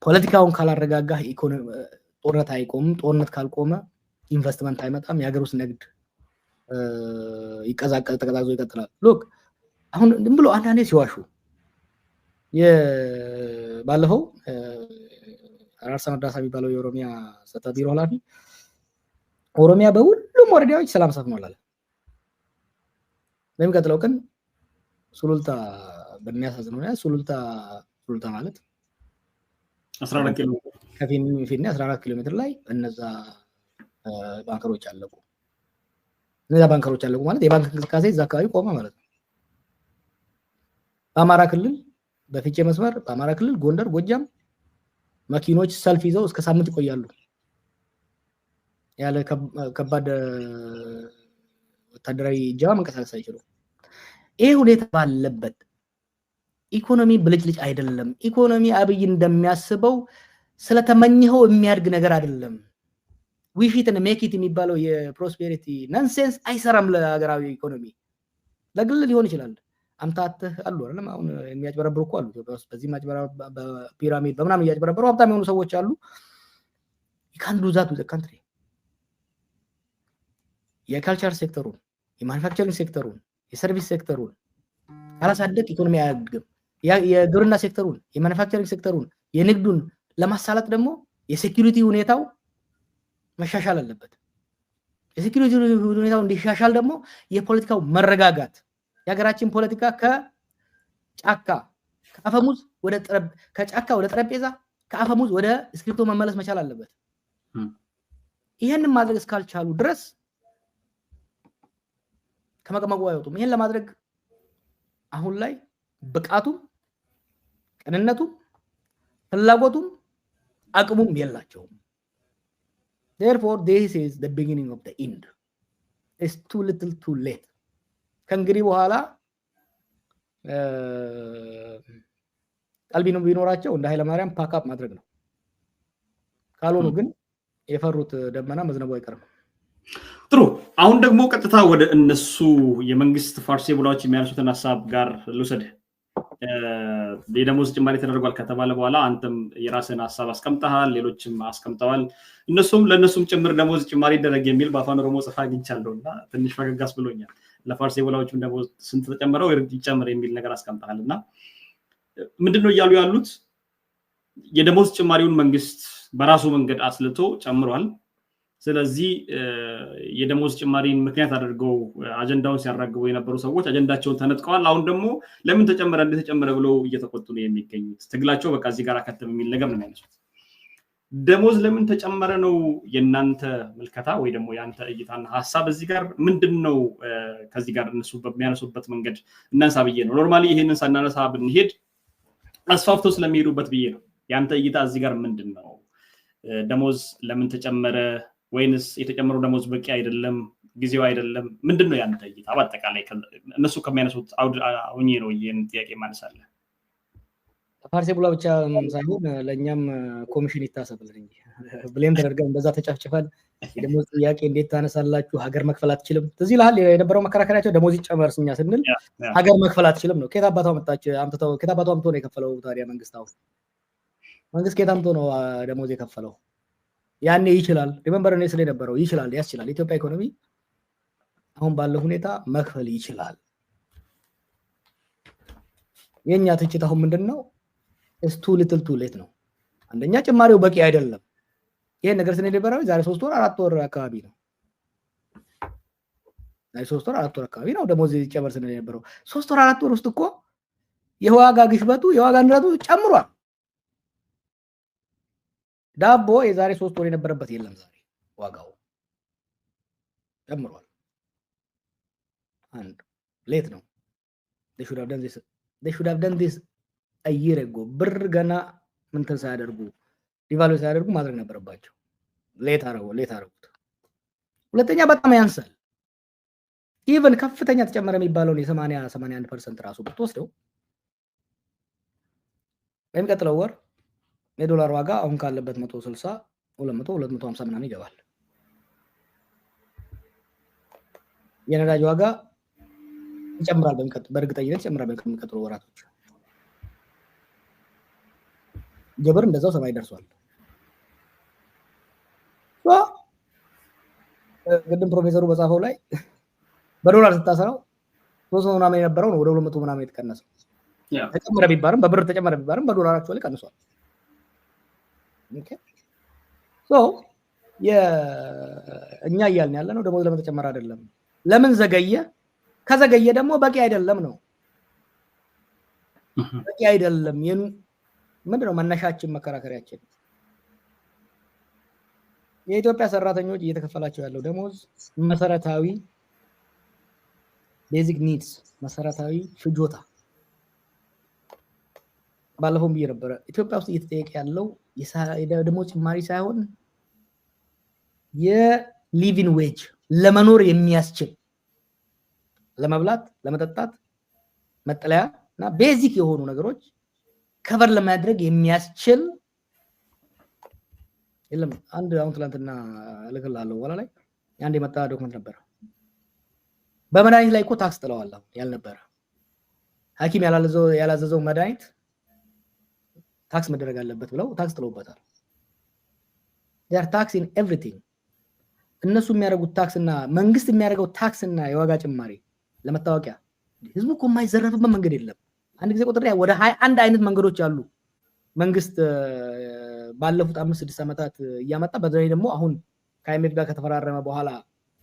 ፖለቲካውን ካላረጋጋ ኢኮኖሚ ጦርነት አይቆምም ጦርነት ካልቆመ ኢንቨስትመንት አይመጣም የሀገር ውስጥ ንግድ ተቀዛቅዞ ይቀጥላል ሎክ አሁን ዝም ብሎ አንዳንዴ ሲዋሹ ባለፈው አራርሳ መርዳሳ የሚባለው የኦሮሚያ ጸጥታ ቢሮ ኃላፊ ኦሮሚያ በሁሉም ወረዳዎች ሰላም ሰፍኗል አለ በሚቀጥለው ቀን ሱሉልታ በሚያሳዝን ሁኔታ ሱሉልታ ማለት
14 ኪሎ
ከፊንፊኔ 14 ኪሎ ሜትር ላይ እነዛ ባንከሮች አለቁ እነዛ ባንከሮች አለቁ ማለት የባንክ እንቅስቃሴ እዛ አካባቢ ቆመ ማለት ነው በአማራ ክልል በፊቼ መስመር በአማራ ክልል ጎንደር ጎጃም መኪኖች ሰልፍ ይዘው እስከ ሳምንት ይቆያሉ ያለ ከባድ ወታደራዊ ጃማ መንቀሳቀስ አይችሉም ይሄ ሁኔታ ባለበት ኢኮኖሚ ብልጭልጭ አይደለም ኢኮኖሚ አብይ እንደሚያስበው ስለተመኘው የሚያድግ ነገር አይደለም we fit and make it የሚባለው የፕሮስፔሪቲ ናንሴንስ አይሰራም ለሀገራዊ ኢኮኖሚ ለግል ሊሆን ይችላል አምታተህ አሉ አይደለም አሁን የሚያጭበረብሩ እኮ አሉ በዚህ ማጭበረብ በፒራሚድ በመናም ያጭበረብሩ ሀብታም የሆኑ ሰዎች አሉ you can't do that with the country የካልቸር ሴክተሩን የማኑፋክቸሪንግ ሴክተሩን የሰርቪስ ሴክተሩን አላሳደግ ኢኮኖሚ አያድግም የግብርና ሴክተሩን የማኑፋክቸሪንግ ሴክተሩን የንግዱን ለማሳለጥ ደግሞ የሴኩሪቲ ሁኔታው መሻሻል አለበት የሴኩሪቲ ሁኔታው እንዲሻሻል ደግሞ የፖለቲካው መረጋጋት የሀገራችን ፖለቲካ ከጫካ ከአፈሙዝ ወደ ከጫካ ወደ ጠረጴዛ ከአፈሙዝ ወደ ስክሪፕቶ መመለስ መቻል አለበት ይሄንን ማድረግ እስካልቻሉ ድረስ ከመቀመቁ አይወጡም ይሄን ለማድረግ አሁን ላይ ብቃቱም ቀንነቱም ፍላጎቱም አቅሙም የላቸውም therefore this is the beginning of the end it's too little too late ከእንግዲህ በኋላ ቀልቢ ነው ቢኖራቸው እንደ ኃይለ ማርያም ፓካፕ ማድረግ ነው ካልሆኑ ግን የፈሩት ደመና መዝነቡ አይቀርም
ጥሩ አሁን ደግሞ ቀጥታ ወደ እነሱ የመንግስት ፋርሴ ብላዎች የሚያነሱትን ሐሳብ ጋር ልውሰድ የደሞዝ ጭማሪ ተደርጓል ከተባለ በኋላ አንተም የራስህን ሐሳብ አስቀምጠሃል ሌሎችም አስቀምጠዋል እነሱም ለነሱም ጭምር ደሞዝ ጭማሪ ይደረግ የሚል በአፋን ኦሮሞ ጽፋ አግኝቻለሁና ትንሽ ፈገጋስ ብሎኛል ለፋርሴ ብላዎችም ደሞዝ ስንት ተጨመረው ይጨምር የሚል ነገር አስቀምጠሃልና ምንድነው ይያሉ ያሉት የደሞዝ ጭማሪውን መንግስት በራሱ መንገድ አስልቶ ጨምሯል ስለዚህ የደሞዝ ጭማሪን ምክንያት አድርገው አጀንዳውን ሲያራግቡ የነበሩ ሰዎች አጀንዳቸውን ተነጥቀዋል አሁን ደግሞ ለምን ተጨመረ እንደተጨመረ ብለው እየተቆጡ ነው የሚገኙት ትግላቸው በቃ እዚህ ጋር አከተም የሚል ነገር ነው የሚያነሱት ደሞዝ ለምን ተጨመረ ነው የናንተ መልከታ ወይ ደግሞ ያንተ እይታና ሐሳብ እዚህ ጋር ምንድነው ከዚህ ጋር እነሱ በሚያነሱበት መንገድ እናንሳ ብዬ ነው ኖርማሊ ይሄንን ሳናነሳ ብንሄድ አስፋፍቶ ስለሚሄዱበት ብዬ ነው ያንተ እይታ እዚህ ጋር ምንድነው ደሞዝ ለምን ተጨመረ ወይንስ የተጨመረው ደሞዝ በቂ አይደለም ጊዜው አይደለም ምንድነው ያንተ እይታ በአጠቃላይ እነሱ ከሚያነሱት አሁን ነው ይሄን ጥያቄ ማነሳለ
ፋርሴ ብላ ብቻ ሳይሆን ለኛም ኮሚሽን ይታሰብልን እንጂ ብሌም ተደርገን እንደዛ ተጫፍጭፋል የደሞዝ ጥያቄ እንዴት ታነሳላችሁ ሀገር መክፈል አትችልም ስለዚህ ለሃል የነበረው መከራከሪያቸው ደሞዝ ይጨመርስኛ ስንል ሀገር መክፈል አትችልም ነው ከታባታው መጣች አምጥተው ከታባታው አምጥቶ ነው የከፈለው ታዲያ መንግስት ከታምቶ ነው ደሞዝ የከፈለው ያኔ ይችላል ሪሜምበር ነው ስለ ነበረው ይችላል ያስችላል ኢትዮጵያ ኢኮኖሚ አሁን ባለው ሁኔታ መክፈል ይችላል የኛ ትችት አሁን ምንድነው it's too little too late ነው አንደኛ ጭማሪው በቂ አይደለም ይሄ ነገር ስንደበራው ዛሬ 3 ወር 4 ወር አካባቢ ነው። ዛሬ 3 ወር 4 ወር አካባቢ ነው ደሞዝ ይጨመር ስለነበረው 3 ወር 4 ወር ውስጥ እኮ የዋጋ ግሽበቱ የዋጋ ንረቱ ጨምሯል። ዳቦ የዛሬ 3 ወር የነበረበት የለም ዛሬ ዋጋው ጨምሯል። አንድ ሌት ነው they should have done this a year ago ብር ገና ምን ተሳያደርጉ ዲቫሉዌት ያደርጉ ማድረግ ነበረባቸው። ሌት አረጉት። ሁለተኛ በጣም ያንሳል። ኢቭን ከፍተኛ ተጨመረ የሚባለውን የ80-81% ራሱ ብትወስደው በሚቀጥለው ወር የዶላር ዋጋ አሁን ካለበት 160 200 250 ምናምን ይገባል። የነዳጅ ዋጋ ይጨምራል በእርግጠኝነት ይጨምራል በሚቀጥለው ወራቶች። ጀብር እንደዛው ሰማይ ደርሷል። ቅድም ፕሮፌሰሩ በጻፈው ላይ በዶላር ስታሰራው 300 ምናምን የነበረው ነው ወደ 200 ምናምን የተቀነሰው። ተጨመረ ቢባርም በብር ተጨመረ ቢባርም በዶላራቸው ላይ ቀንሷል። ኦኬ እኛ እያልን ያለ ነው ደሞዝ ለምን ተጨመረ አይደለም። ለምን ዘገየ? ከዘገየ ደግሞ በቂ አይደለም ነው። በቂ አይደለም ምንድነው መነሻችን መከራከሪያችን? የኢትዮጵያ ሰራተኞች እየተከፈላቸው ያለው ደሞዝ መሰረታዊ ቤዚክ ኒድስ መሰረታዊ ፍጆታ ባለፈው ብዬ ነበረ። ኢትዮጵያ ውስጥ እየተጠየቀ ያለው የደሞዝ ጭማሪ ሳይሆን የሊቪንግ ዌጅ ለመኖር የሚያስችል ለመብላት፣ ለመጠጣት፣ መጠለያ እና ቤዚክ የሆኑ ነገሮች ከቨር ለማድረግ የሚያስችል የለም። አንድ አሁን ትላንትና ልክላለሁ ወላ ላይ አንድ የመጣ ዶክመንት ነበር። በመድኃኒት ላይ እኮ ታክስ ጥለዋል ያልነበረ ሐኪም ያላዘዘው መድኃኒት ታክስ መደረግ አለበት ብለው ታክስ ጥለውበታል። they are tax in everything እነሱ የሚያደርጉት ታክስ እና መንግስት የሚያደርገው ታክስ እና የዋጋ ጭማሪ ለመታወቂያ ህዝቡ እኮ የማይዘረፍበት መንገድ የለም። አንድ ጊዜ ቁጥር ወደ 21 አይነት መንገዶች አሉ መንግስት ባለፉት 5-6 ዓመታት እያመጣ በዛሬ ደግሞ አሁን ከአይኤምኤፍ ጋር ከተፈራረመ በኋላ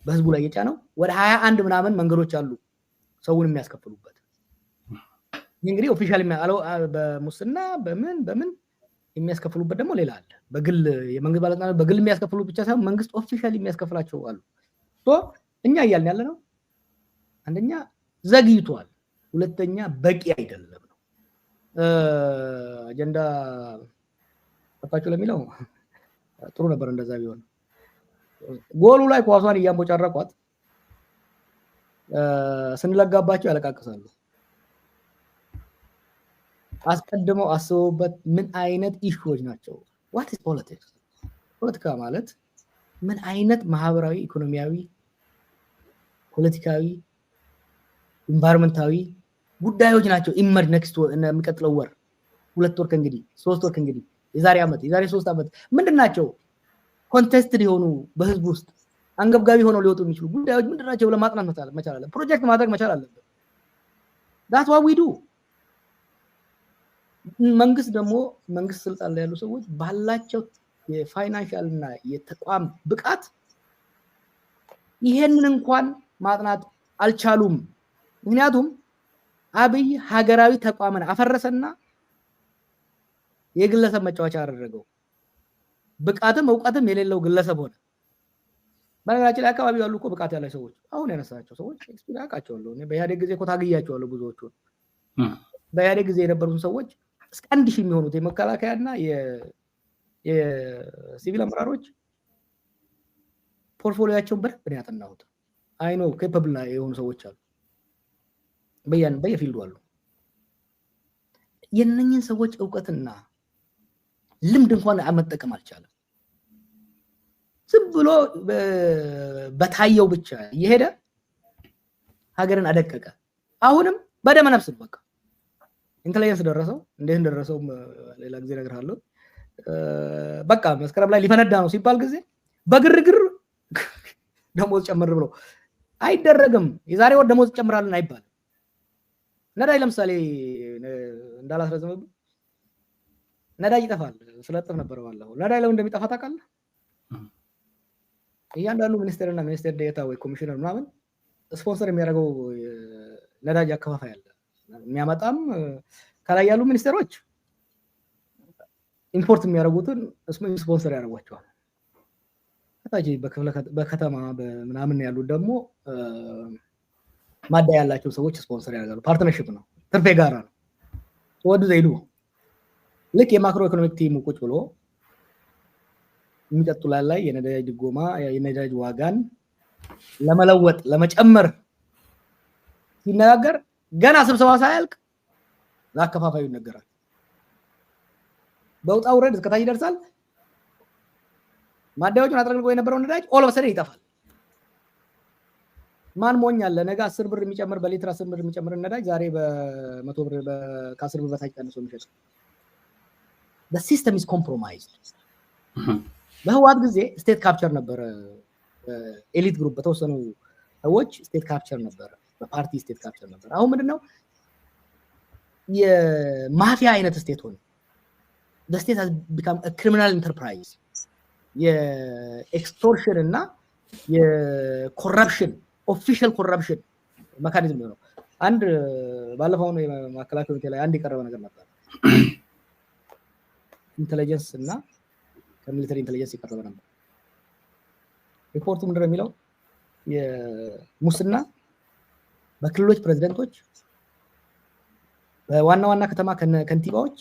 በህዝቡ ላይ የጫነው ወደ 21 ምናምን መንገዶች አሉ ሰውን የሚያስከፍሉበት። እንግዲህ ኦፊሻሊ በሙስና በምን የሚያስከፍሉበት ደግሞ ሌላ አለ። በግል የመንግስት ባለስልጣናት በግል የሚያስከፍሉ ብቻ ሳይሆን መንግስት ኦፊሻሊ የሚያስከፍላቸው አሉ። እኛ እያልን ያለ ነው አንደኛ ዘግይቷል፣ ሁለተኛ በቂ አይደለም ነው። አጀንዳ ተፋቸው ለሚለው ጥሩ ነበር እንደዛ ቢሆን። ጎሉ ላይ ኳሷን እያንቦጫረቋት ስንለጋባቸው ያለቃቅሳሉ። አስቀድመው አስበውበት ምን አይነት ኢሹዎች ናቸው? what is politics? ፖለቲካ ማለት ምን አይነት ማህበራዊ፣ ኢኮኖሚያዊ፣ ፖለቲካዊ፣ ኢንቫይሮንመንታዊ ጉዳዮች ናቸው? ኢመርጅ ኔክስት የሚቀጥለው ወር 2 ወር ከእንግዲህ 3 ወር ከእንግዲህ የዛሬ ዓመት የዛሬ 3 ዓመት ምንድናቸው? ኮንቴስትድ የሆኑ በህዝብ ውስጥ አንገብጋቢ ሆነው ሊወጡ የሚችሉ ጉዳዮች ምንድናቸው ብለን ማጥናት መቻል አለብን። ፕሮጀክት ማድረግ መቻል አለብን። that's what we do። መንግስት ደግሞ መንግስት ስልጣን ላይ ያሉ ሰዎች ባላቸው የፋይናንሻል እና የተቋም ብቃት ይሄንን እንኳን ማጥናት አልቻሉም። ምክንያቱም አብይ ሀገራዊ ተቋምን አፈረሰና የግለሰብ መጫወቻ አደረገው። ብቃትም እውቀትም የሌለው ግለሰብ ሆነ። በነገራችን ላይ አካባቢ ያሉ እኮ ብቃት ያላቸው ሰዎች አሁን ያነሳቸው ሰዎች ኤክስፒሪየንስ አውቃቸዋለሁ። እኔ በኢህአዴግ ጊዜ እኮ ታግያቸዋለሁ ብዙዎቹ። በኢህአዴግ ጊዜ የነበሩትን ሰዎች እስከ 1000 የሚሆኑት የመከላከያና የሲቪል አመራሮች ፖርትፎሊዮአቸውን በደንብ ነው ያጠናሁት። አይ ኖ ኬፓብል የሆኑ ሰዎች አሉ በየፊልዱ አሉ። የነኝን ሰዎች እውቀትና ልምድ እንኳን መጠቀም አልቻለም። ዝም ብሎ በታየው ብቻ እየሄደ ሀገርን አደቀቀ። አሁንም በደመ ነፍስ በቃ ኢንተለጀንስ ደረሰው። እንዴት እንደደረሰው ሌላ ጊዜ እነግርሃለሁ። በቃ መስከረም ላይ ሊፈነዳ ነው ሲባል ጊዜ በግርግር ደሞዝ ጨምር ብሎ አይደረግም። የዛሬ ወር ደሞዝ ጨምራለን አይባልም። ነዳጅ ለምሳሌ እንዳላስረዘመብህ ነዳጅ ይጠፋል። ስለጥፍ ነበር ባለው ነዳጅ ለምን እንደሚጠፋ ታውቃለህ? እያንዳንዱ ሚኒስቴርና ሚኒስቴር ዴታ ወይ ኮሚሽነር ምናምን ስፖንሰር የሚያደርገው ነዳጅ አከፋፋይ አለ የሚያመጣም ከላይ ያሉ ሚኒስቴሮች ኢምፖርት የሚያደርጉትን ስፖንሰር ያደርጓቸዋል ታጂ በከተማ በምናምን ያሉ ደግሞ ማዳ ያላቸው ሰዎች ስፖንሰር ያደርጋሉ ፓርትነርሺፕ ነው ትርፍ ጋራ ነው ወደ ዘይዱ ልክ የማክሮ ኢኮኖሚክ ቲም ቁጭ ብሎ የሚቀጥላል ላይ የነዳጅ ድጎማ የነዳጅ ዋጋን ለመለወጥ ለመጨመር ሲነጋገር ገና ስብሰባ ሳያልቅ ለአከፋፋዩ ይነገራል በውጣ ውረድ እስከታች ይደርሳል ማዳያዎቹን አጥረግልጎ የነበረው ነዳጅ ኦል ኦፍ ሰደን ይጠፋል ማን ሞኝ አለ ነገ 10 ብር የሚጨምር በሊትር 10 ብር የሚጨምር ነዳጅ ዛሬ በ100 ብር ከ10 ብር በታች ቀንሶ የሚሸጥ the system is compromised በህዋት ጊዜ ስቴት ካፕቸር ነበር ኤሊት ግሩፕ በተወሰኑ ሰዎች ስቴት ካፕቸር ነበር በፓርቲ ስቴት ካፕቸር ነበር አሁን ምንድነው የማፊያ አይነት ስቴት ሆነ the state has become a criminal enterprise የኤክስቶርሽን እና የኮረፕሽን ኦፊሻል ኮረፕሽን ሜካኒዝም ነው አንድ ባለፈው ነው ማከላከያ ኮሚቴ ላይ አንድ የቀረበ ነገር ነበር ኢንተለጀንስ እና ከሚሊተሪ ኢንተለጀንስ የቀረበ ነበር ሪፖርቱ ምንድነው የሚለው የሙስና በክልሎች ፕሬዝዳንቶች በዋና ከተማ ከንቲባዎች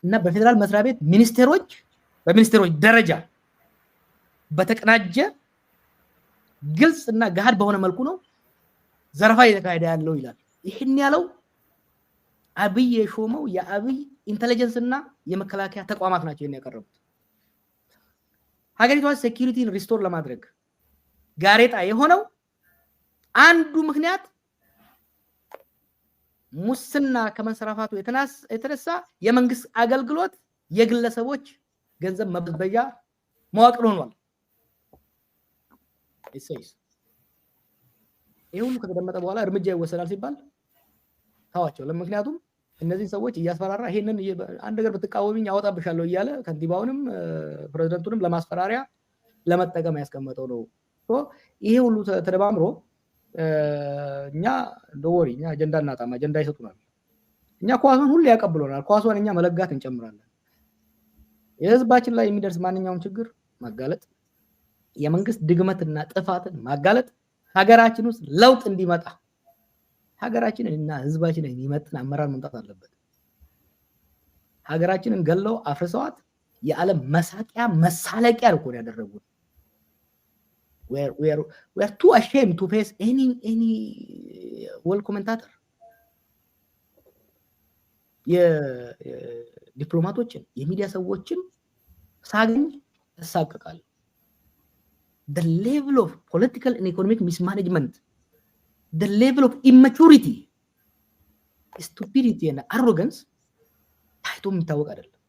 እና በፌደራል መስሪያ ቤት ሚኒስቴሮች በሚኒስቴሮች ደረጃ በተቀናጀ ግልጽ እና ጋድ በሆነ መልኩ ነው ዘረፋ እየተካሄደ ያለው ይላል ይሄን ያለው አብይ የሾመው የአብይ ኢንተለጀንስ እና የመከላከያ ተቋማት ናቸው የሚያቀርቡት ሀገሪቷ ሴኩሪቲን ሪስቶር ለማድረግ ጋሬጣ የሆነው አንዱ ምክንያት ሙስና ከመንሰራፋቱ የተነሳ የመንግስት አገልግሎት የግለሰቦች ገንዘብ መበዝበያ መዋቅር ሆኗል እሰይስ ይሁን ከተደመጠ በኋላ እርምጃ ይወሰዳል ሲባል ታዋቸው ለምክንያቱም እነዚህ ሰዎች እያስፈራራ ይሄንን አንድ ነገር በተቃወሚኝ አወጣብሻለሁ እያለ ከንቲባውንም ፕሬዝዳንቱንም ለማስፈራሪያ ለመጠቀም ያስቀመጠው ነው ይሄ ሁሉ ተደባምሮ እኛ ዶወሪኛ አጀንዳ እናጣማ አጀንዳ ይሰጡናል እኛ ኳሱን ሁሉ ያቀብሉናል ኳሱን እኛ መለጋት እንጨምራለን የህዝባችን ላይ የሚደርስ ማንኛውም ችግር ማጋለጥ የመንግስት ድግመትና ጥፋትን ማጋለጥ ሀገራችን ውስጥ ለውጥ እንዲመጣ ሀገራችንና ህዝባችንን የሚመጥን አመራር መምጣት አለበት ሀገራችንን ገለው አፍርሰዋት የዓለም መሳቂያ መሳለቂያ እኮ ያደረጉት we are too ashamed to face any world commentator የዲፕሎማቶችን የሚዲያ ሰዎችን ሳገኝ ተሳቀቃል the level of political and economic mismanagement the level of immaturity stupidity and arrogance ታይቶ የሚታወቅ አይደለም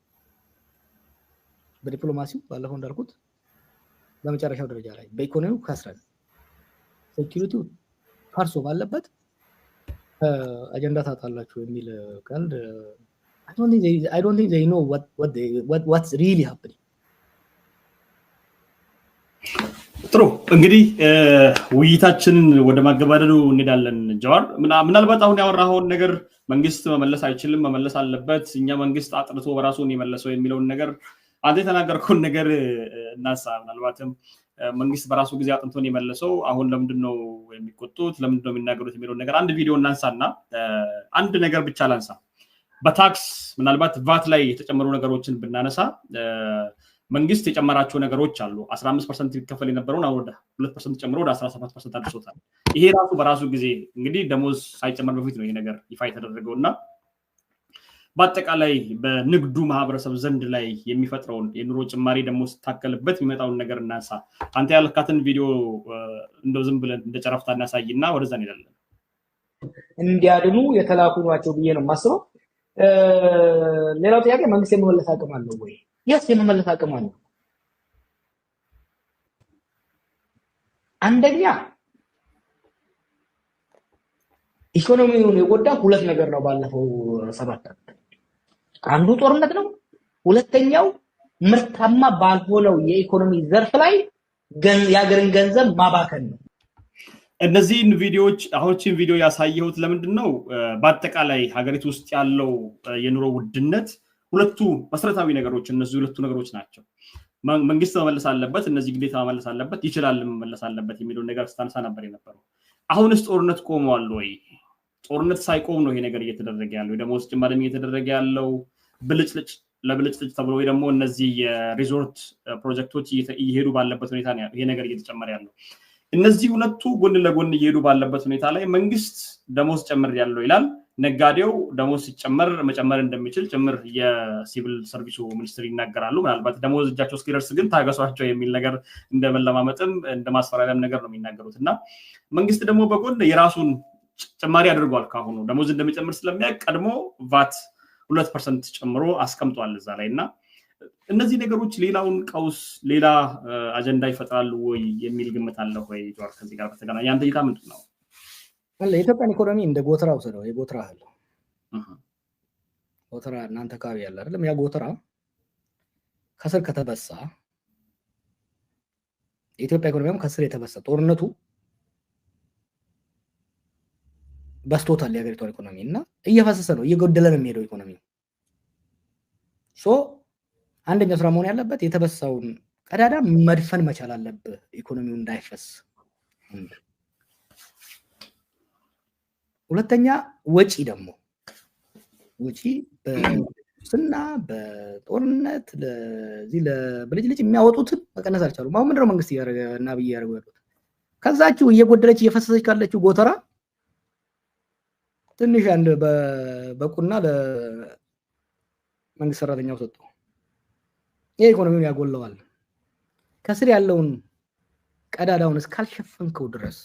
በዲፕሎማሲው ባለፈው እንዳልኩት በመጨረሻው ደረጃ ላይ በኢኮኖሚው ከስራል ሴኩሪቲው ፈርሶ ባለበት አጀንዳ ታጣላችሁ የሚል ቀልድ I don't think they know what's really happening
ጥሩ እንግዲህ ውይይታችንን ወደ ማገባደዱ እንሄዳለን ጃዋር ምናልባት አሁን ያወራውን ነገር መንግስት መመለስ አይችልም መመለስ አለበት እኛ መንግስት አጥርቶ በራሱን የመለሰው የሚለውን ነገር አንተ የተናገርከውን ነገር እናሳ ምናልባትም መንግስት በራሱ ጊዜ አጥንቶን የመለሰው አሁን ለምንድነው የሚቆጡት ለምንድነው የሚናገሩት የሚለውን ነገር አንድ ቪዲዮ እናንሳና አንድ ነገር ብቻ ላንሳ በታክስ ምናልባት ቫት ላይ የተጨመሩ ነገሮችን ብናነሳ መንግስት የጨመራቸው ነገሮች አሉ 15% ይከፈል የነበረውን አሁን ወደ 2% ጨምሮ ወደ 17% አድርሶታል ይሄ ራሱ በራሱ ጊዜ እንግዲህ ደሞዝ ሳይጨመር በፊት ነው ይሄ ነገር ይፋ የተደረገውና በአጠቃላይ በንግዱ ማህበረሰብ ዘንድ ላይ የሚፈጥረውን የኑሮ ጭማሪ ደሞዝ ታከለበት የሚመጣውን ነገር እናንሳ አንተ ያልካትን ቪዲዮ እንደው ዝም ብለን እንደ ጨረፍታ እናሳይና ወደዛ እንሄዳለን
እንዲያድኑ የተላኩ ናቸው ብዬ ነው ማስበው ሌላው ጥያቄ መንግስት የመመለስ አቅም አለው ወይ yes የመመለስ አቅም አለው አንደኛ ኢኮኖሚውን የጎዳ ሁለት ነገር ነው ባለፈው 7 አንዱ ጦርነት ነው ሁለተኛው ምርታማ ባልሆነው የኢኮኖሚ ዘርፍ ላይ የሀገርን ገንዘብ ማባከን ነው።
እነዚህን ቪዲዮዎች አሁንችን ቪዲዮ ያሳየሁት ለምንድን ነው? በአጠቃላይ ሀገሪቱ ውስጥ ያለው የኑሮ ውድነት ሁለቱ መሰረታዊ ነገሮች እነዚህ ሁለቱ ነገሮች ናቸው። መንግስት መመለስ አለበት፣ እነዚህ ግዴታ መመለስ አለበት፣ ይችላል መመለስ አለበት የሚለው ነገር ስታነሳ ነበር የነበረው። አሁንስ ጦርነት ቆሟል ወይ? ጦርነት ሳይቆም ነው ይሄ ነገር እየተደረገ ያለው። ደሞዝ ጭማሪም እየተደረገ ያለው ብልጭልጭ ለብልጭልጭ ተብሎ ወይ ደግሞ እነዚህ የሪዞርት ፕሮጀክቶች እየሄዱ ባለበት ሁኔታ ነው ይሄ ነገር እየተጨመረ ያለው። እነዚህ ሁለቱ ጎን ለጎን እየሄዱ ባለበት ሁኔታ ላይ መንግስት ደሞዝ ጨምር ያለው ይላል፣ ነጋዴው ደሞዝ ሲጨመር መጨመር እንደሚችል ጭምር የሲቪል ሰርቪሱ ሚኒስትር ይናገራሉ። ምናልባት ደሞዝ እጃቸው እስኪደርስ ግን ታገሷቸው የሚል ነገር እንደመለማመጥም እንደማስፈራሪያም ነገር ነው የሚናገሩት። እና መንግስት ደግሞ በጎን የራሱን ጭማሪ አድርጓል። ካሁኑ ደሞዝ እንደሚጨምር ስለሚያውቅ ቀድሞ ቫት 2% ጨምሮ አስቀምጧል እዛ ላይ። እና እነዚህ ነገሮች ሌላውን ቀውስ ሌላ አጀንዳ ይፈጥራሉ ወይ የሚል ግምት አለ ወይ? ጆር ከዚህ ጋር በተገናኘ ያንተ እይታ ምንድን ነው?
የኢትዮጵያን ኢኮኖሚ እንደ ጎተራ ወሰደው። የጎተራ እህል ጎተራ እናንተ አካባቢ ያለ አይደለም? ያ ጎተራ ከስር ከተበሳ የኢትዮጵያ ኢኮኖሚም ከስር የተበሳ ጦርነቱ በስቶታል የሀገሪቷን ኢኮኖሚ እና እየፈሰሰ ነው፣ እየጎደለ ነው የሚሄደው ኢኮኖሚ። አንደኛው ስራ መሆን ያለበት የተበሳውን ቀዳዳ መድፈን መቻል አለብህ፣ ኢኮኖሚው እንዳይፈስ። ሁለተኛ ወጪ ደግሞ ወጪ በስና በጦርነት ለዚህ ለብልጭልጭ የሚያወጡትን መቀነስ አልቻሉም። አሁን ምንድነው መንግስት እያደረገ እና ብዬ ያደረገው ያሉት ከዛችሁ እየጎደለች እየፈሰሰች ካለችው ጎተራ ትንሽ አንድ በቁና ለመንግስት ሰራተኛው ሰጠው። ይሄ ኢኮኖሚውን ያጎለዋል። ከስር ያለውን ቀዳዳውን እስካልሸፈንከው ድረስ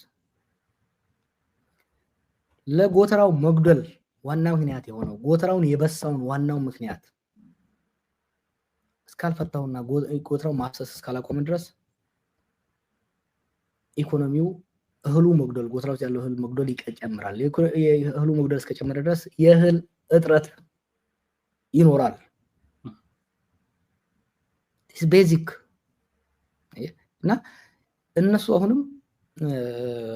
ለጎተራው መጉደል ዋናው ምክንያት የሆነው ጎተራውን የበሳውን ዋናው ምክንያት እስካልፈታውና ጎተራው ማፍሰስ እስካላቆመ ድረስ ኢኮኖሚው እህሉ መጉደል ጎተራው ያለው እህል መጉደል ይጨምራል። እህሉ መጉደል እስከጨመረ ድረስ የእህል እጥረት ይኖራል። ቤዚክ እና እነሱ አሁንም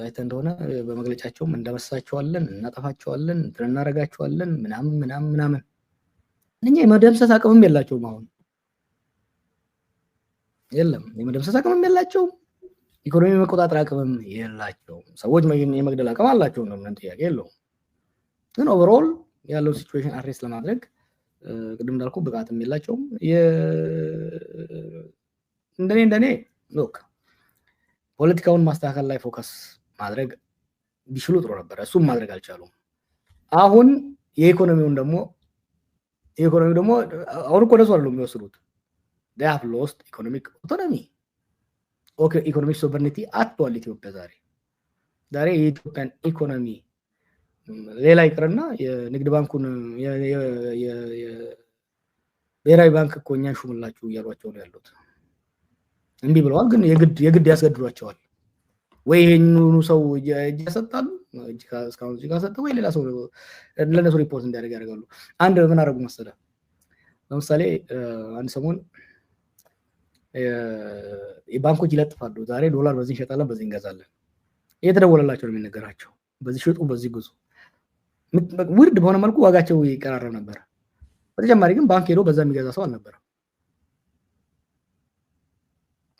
አይተ እንደሆነ በመግለጫቸውም እንደመሳቸዋለን፣ እናጠፋቸዋለን፣ እናረጋቸዋለን ምናምን እኛ የመደምሰስ አቅምም የላቸውም። አሁን የለም የመደምሰስ አቅምም የላቸውም። ኢኮኖሚ መቆጣጠር አቅምም የላቸውም። ሰዎች የመግደል አቅም አላቸው ነው ምንም ጥያቄ የለውም። ግን ኦቨርኦል ያለው ሲቹዌሽን አድሬስ ለማድረግ ቅድም እንዳልኩ ብቃትም የላቸውም። እንደኔ ሎክ ፖለቲካውን ማስተካከል ላይ ፎከስ ማድረግ ቢችሉ ጥሩ ነበር። እሱም ማድረግ አልቻሉም። አሁን የኢኮኖሚው ደግሞ አሁን እኮ ደሱ አይደለም የሚወስዱት they have lost economic autonomy ኢኮኖሚክ ሶቨርኒቲ አጥቷል ኢትዮጵያ ዛሬ የኢትዮጵያን ኢኮኖሚ ሌላ ይቅርና የንግድ ባንኩን ብሔራዊ ባንክ እኮ እኛን ሹምላችሁ እያሏቸው ነው ያሉት። እንቢ ብለዋል፣ ግን የግድ ያስገድዷቸዋል። ወይ ይሄንኑ ሰው እጅ ያሰጣሉ፣ እስካሁን እጅ ካሰጠ ወይ ሌላ ሰው ለነሱ ሪፖርት እንዲያደርግ ያደርጋሉ። አንድ ምን አደረጉ መሰለህ? ለምሳሌ አንድ ሰሞን የባንኮች ይለጥፋሉ፣ ዛሬ ዶላር በዚህ እንሸጣለን በዚህ እንገዛለን። እየተደወለላቸው ነው የሚነገራቸው፣ በዚህ ሽጡ በዚህ ግዙ። ውርድ በሆነ መልኩ ዋጋቸው ይቀራረብ ነበር። በተጨማሪ ግን ባንክ ሄዶ በዛ የሚገዛ ሰው አልነበረም።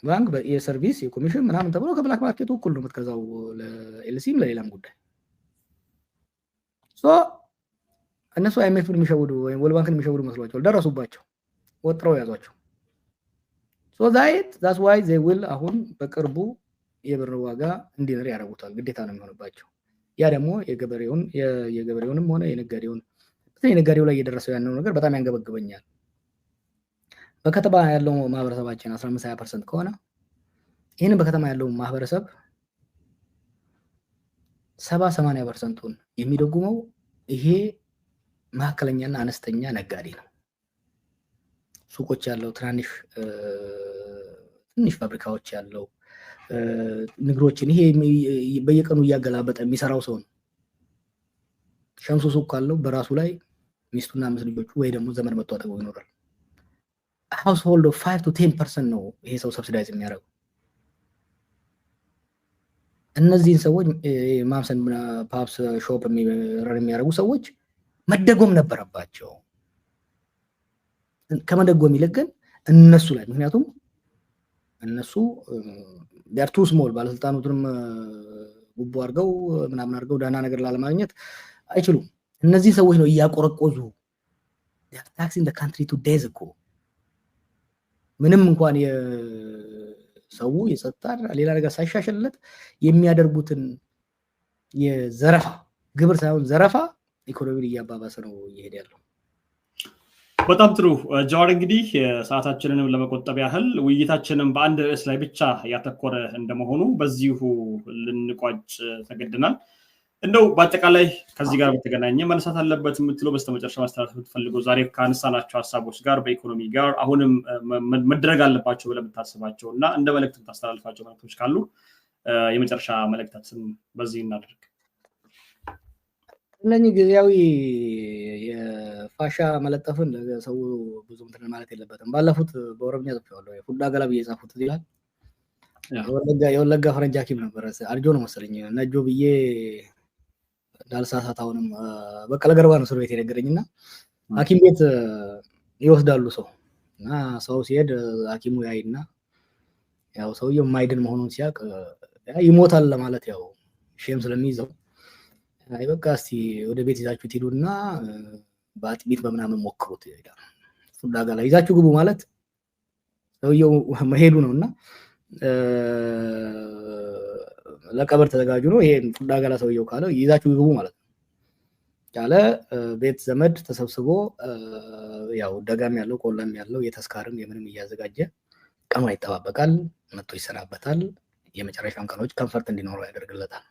ባንክ የሰርቪስ የኮሚሽን ምናምን ተብሎ ከብላክ ማርኬቱ እኩል ነው የምትገዛው፣ ለኤልሲም ለሌላም ጉዳይ። እነሱ አይኤምኤፍን የሚሸውዱ ወይም ወርልድ ባንክን የሚሸውዱ መስሏቸዋል። ደረሱባቸው፣ ወጥረው ያዟቸው። that's why they will አሁን በቅርቡ የብር ዋጋ እንዲነር ያደርጉታል። ግዴታ ነው የሚሆንባቸው። ያ ደግሞ የገበሬውንም ሆነ የነጋዴው ላይ እየደረሰው ያለው ነገር በጣም ያንገበግበኛል። በከተማ ያለው ማህበረሰባችን 15-20% ከሆነ ይህንን በከተማ ያለው ማህበረሰብ 70-80% የሚደጉመው ይሄ መካከለኛና አነስተኛ ነጋዴ ነው። ሱቆች ያለው ትንሽ ፋብሪካዎች ያለው ንግሮችን ይሄ በየቀኑ እያገላበጠ የሚሰራው ሰው ነው። ሸምሱ ሱቅ ካለው በራሱ ላይ ሚስቱና አምስት ልጆቹ ወይ ደግሞ ዘመድ መጥቶ አጠገቡ ይኖራል። household of 5-10% ነው ይሄ ሰው ሰብሲዳይዝ የሚያደርገው። እነዚህን ሰዎች ማምሰን ፓፕስ ሾፕ የሚያደርጉ ሰዎች መደጎም ነበረባቸው። ከመደጎም ይልቅ ግን እነሱ ላይ ምክንያቱም እነሱ ዴር ቱ ስሞል ባለስልጣናቱንም ጉቦ አድርገው ምናምን አድርገው ዳና ነገር ላለማግኘት አይችሉም። እነዚህ ሰዎች ነው እያቆረቆዙ ታክሲንግ ዘ ካንትሪ ቱ ዴዝ እኮ ምንም እንኳን የሰው የጸጥታ ሌላ ነገር ሳይሻሽልለት የሚያደርጉትን የዘረፋ ግብር ሳይሆን ዘረፋ ኢኮኖሚን እያባባሰ ነው እየሄደ ያለው።
በጣም ጥሩ ጃዋር፣ እንግዲህ ሰዓታችንንም ለመቆጠብ ያህል ውይይታችንን በአንድ ርዕስ ላይ ብቻ ያተኮረ እንደመሆኑ በዚሁ ልንቋጭ ተገድናል። እንደው በአጠቃላይ ከዚህ ጋር በተገናኘ መነሳት አለበት የምትለው በስተመጨረሻ ማስተላለፍ የምትፈልገው ዛሬ ካነሳናቸው ሀሳቦች ጋር በኢኮኖሚ ጋር አሁንም መደረግ አለባቸው ብለህ የምታስባቸው እና እንደ መልእክት የምታስተላልፋቸው መልእክቶች ካሉ የመጨረሻ መልእክታችን በዚህ እናድርግ።
እነኚህ ጊዜያዊ የፋሻ መለጠፍን ሰው ብዙ እንትን ማለት የለበትም። ባለፉት በኦሮምኛ ጽፌዋለሁ የፉዳ ገላ ብዬ የጻፉት ይላል። የወለጋ ፈረንጅ ሐኪም ነበረ አርጆ ነው መሰለኝ ነጆ ብዬ ዳልሳሳት አሁንም በቀለ ገርባ ነው እስር ቤት የነገረኝና ሐኪም ቤት ይወስዳሉ ሰው እና ሰው ሲሄድ ሐኪሙ ያይና ያው ሰውየው ማይድን መሆኑን ሲያቅ ይሞታል ለማለት ያው ሼም ስለሚይዘው አይ በቃ እስቲ ወደ ቤት ይዛችሁ ትሄዱና በአጥሚት በምናምን ሞክሩት ይላል። ፉዳ ገላ ይዛችሁ ግቡ ማለት ሰውየው መሄዱ ነውና ለቀብር ተዘጋጁ ነው። ይሄ ፉዳ ገላ ሰውየው ካለ ይዛችሁ ግቡ ማለት ነው። ያለ ቤት ዘመድ ተሰብስቦ ያው ደጋም ያለው ቆላም ያለው የተስካርም የምንም እያዘጋጀ ቀኑ ይጠባበቃል፣ መጥቶ ይሰናበታል። የመጨረሻውን ቀኖች ኮንፈርት እንዲኖረው ያደርግለታል።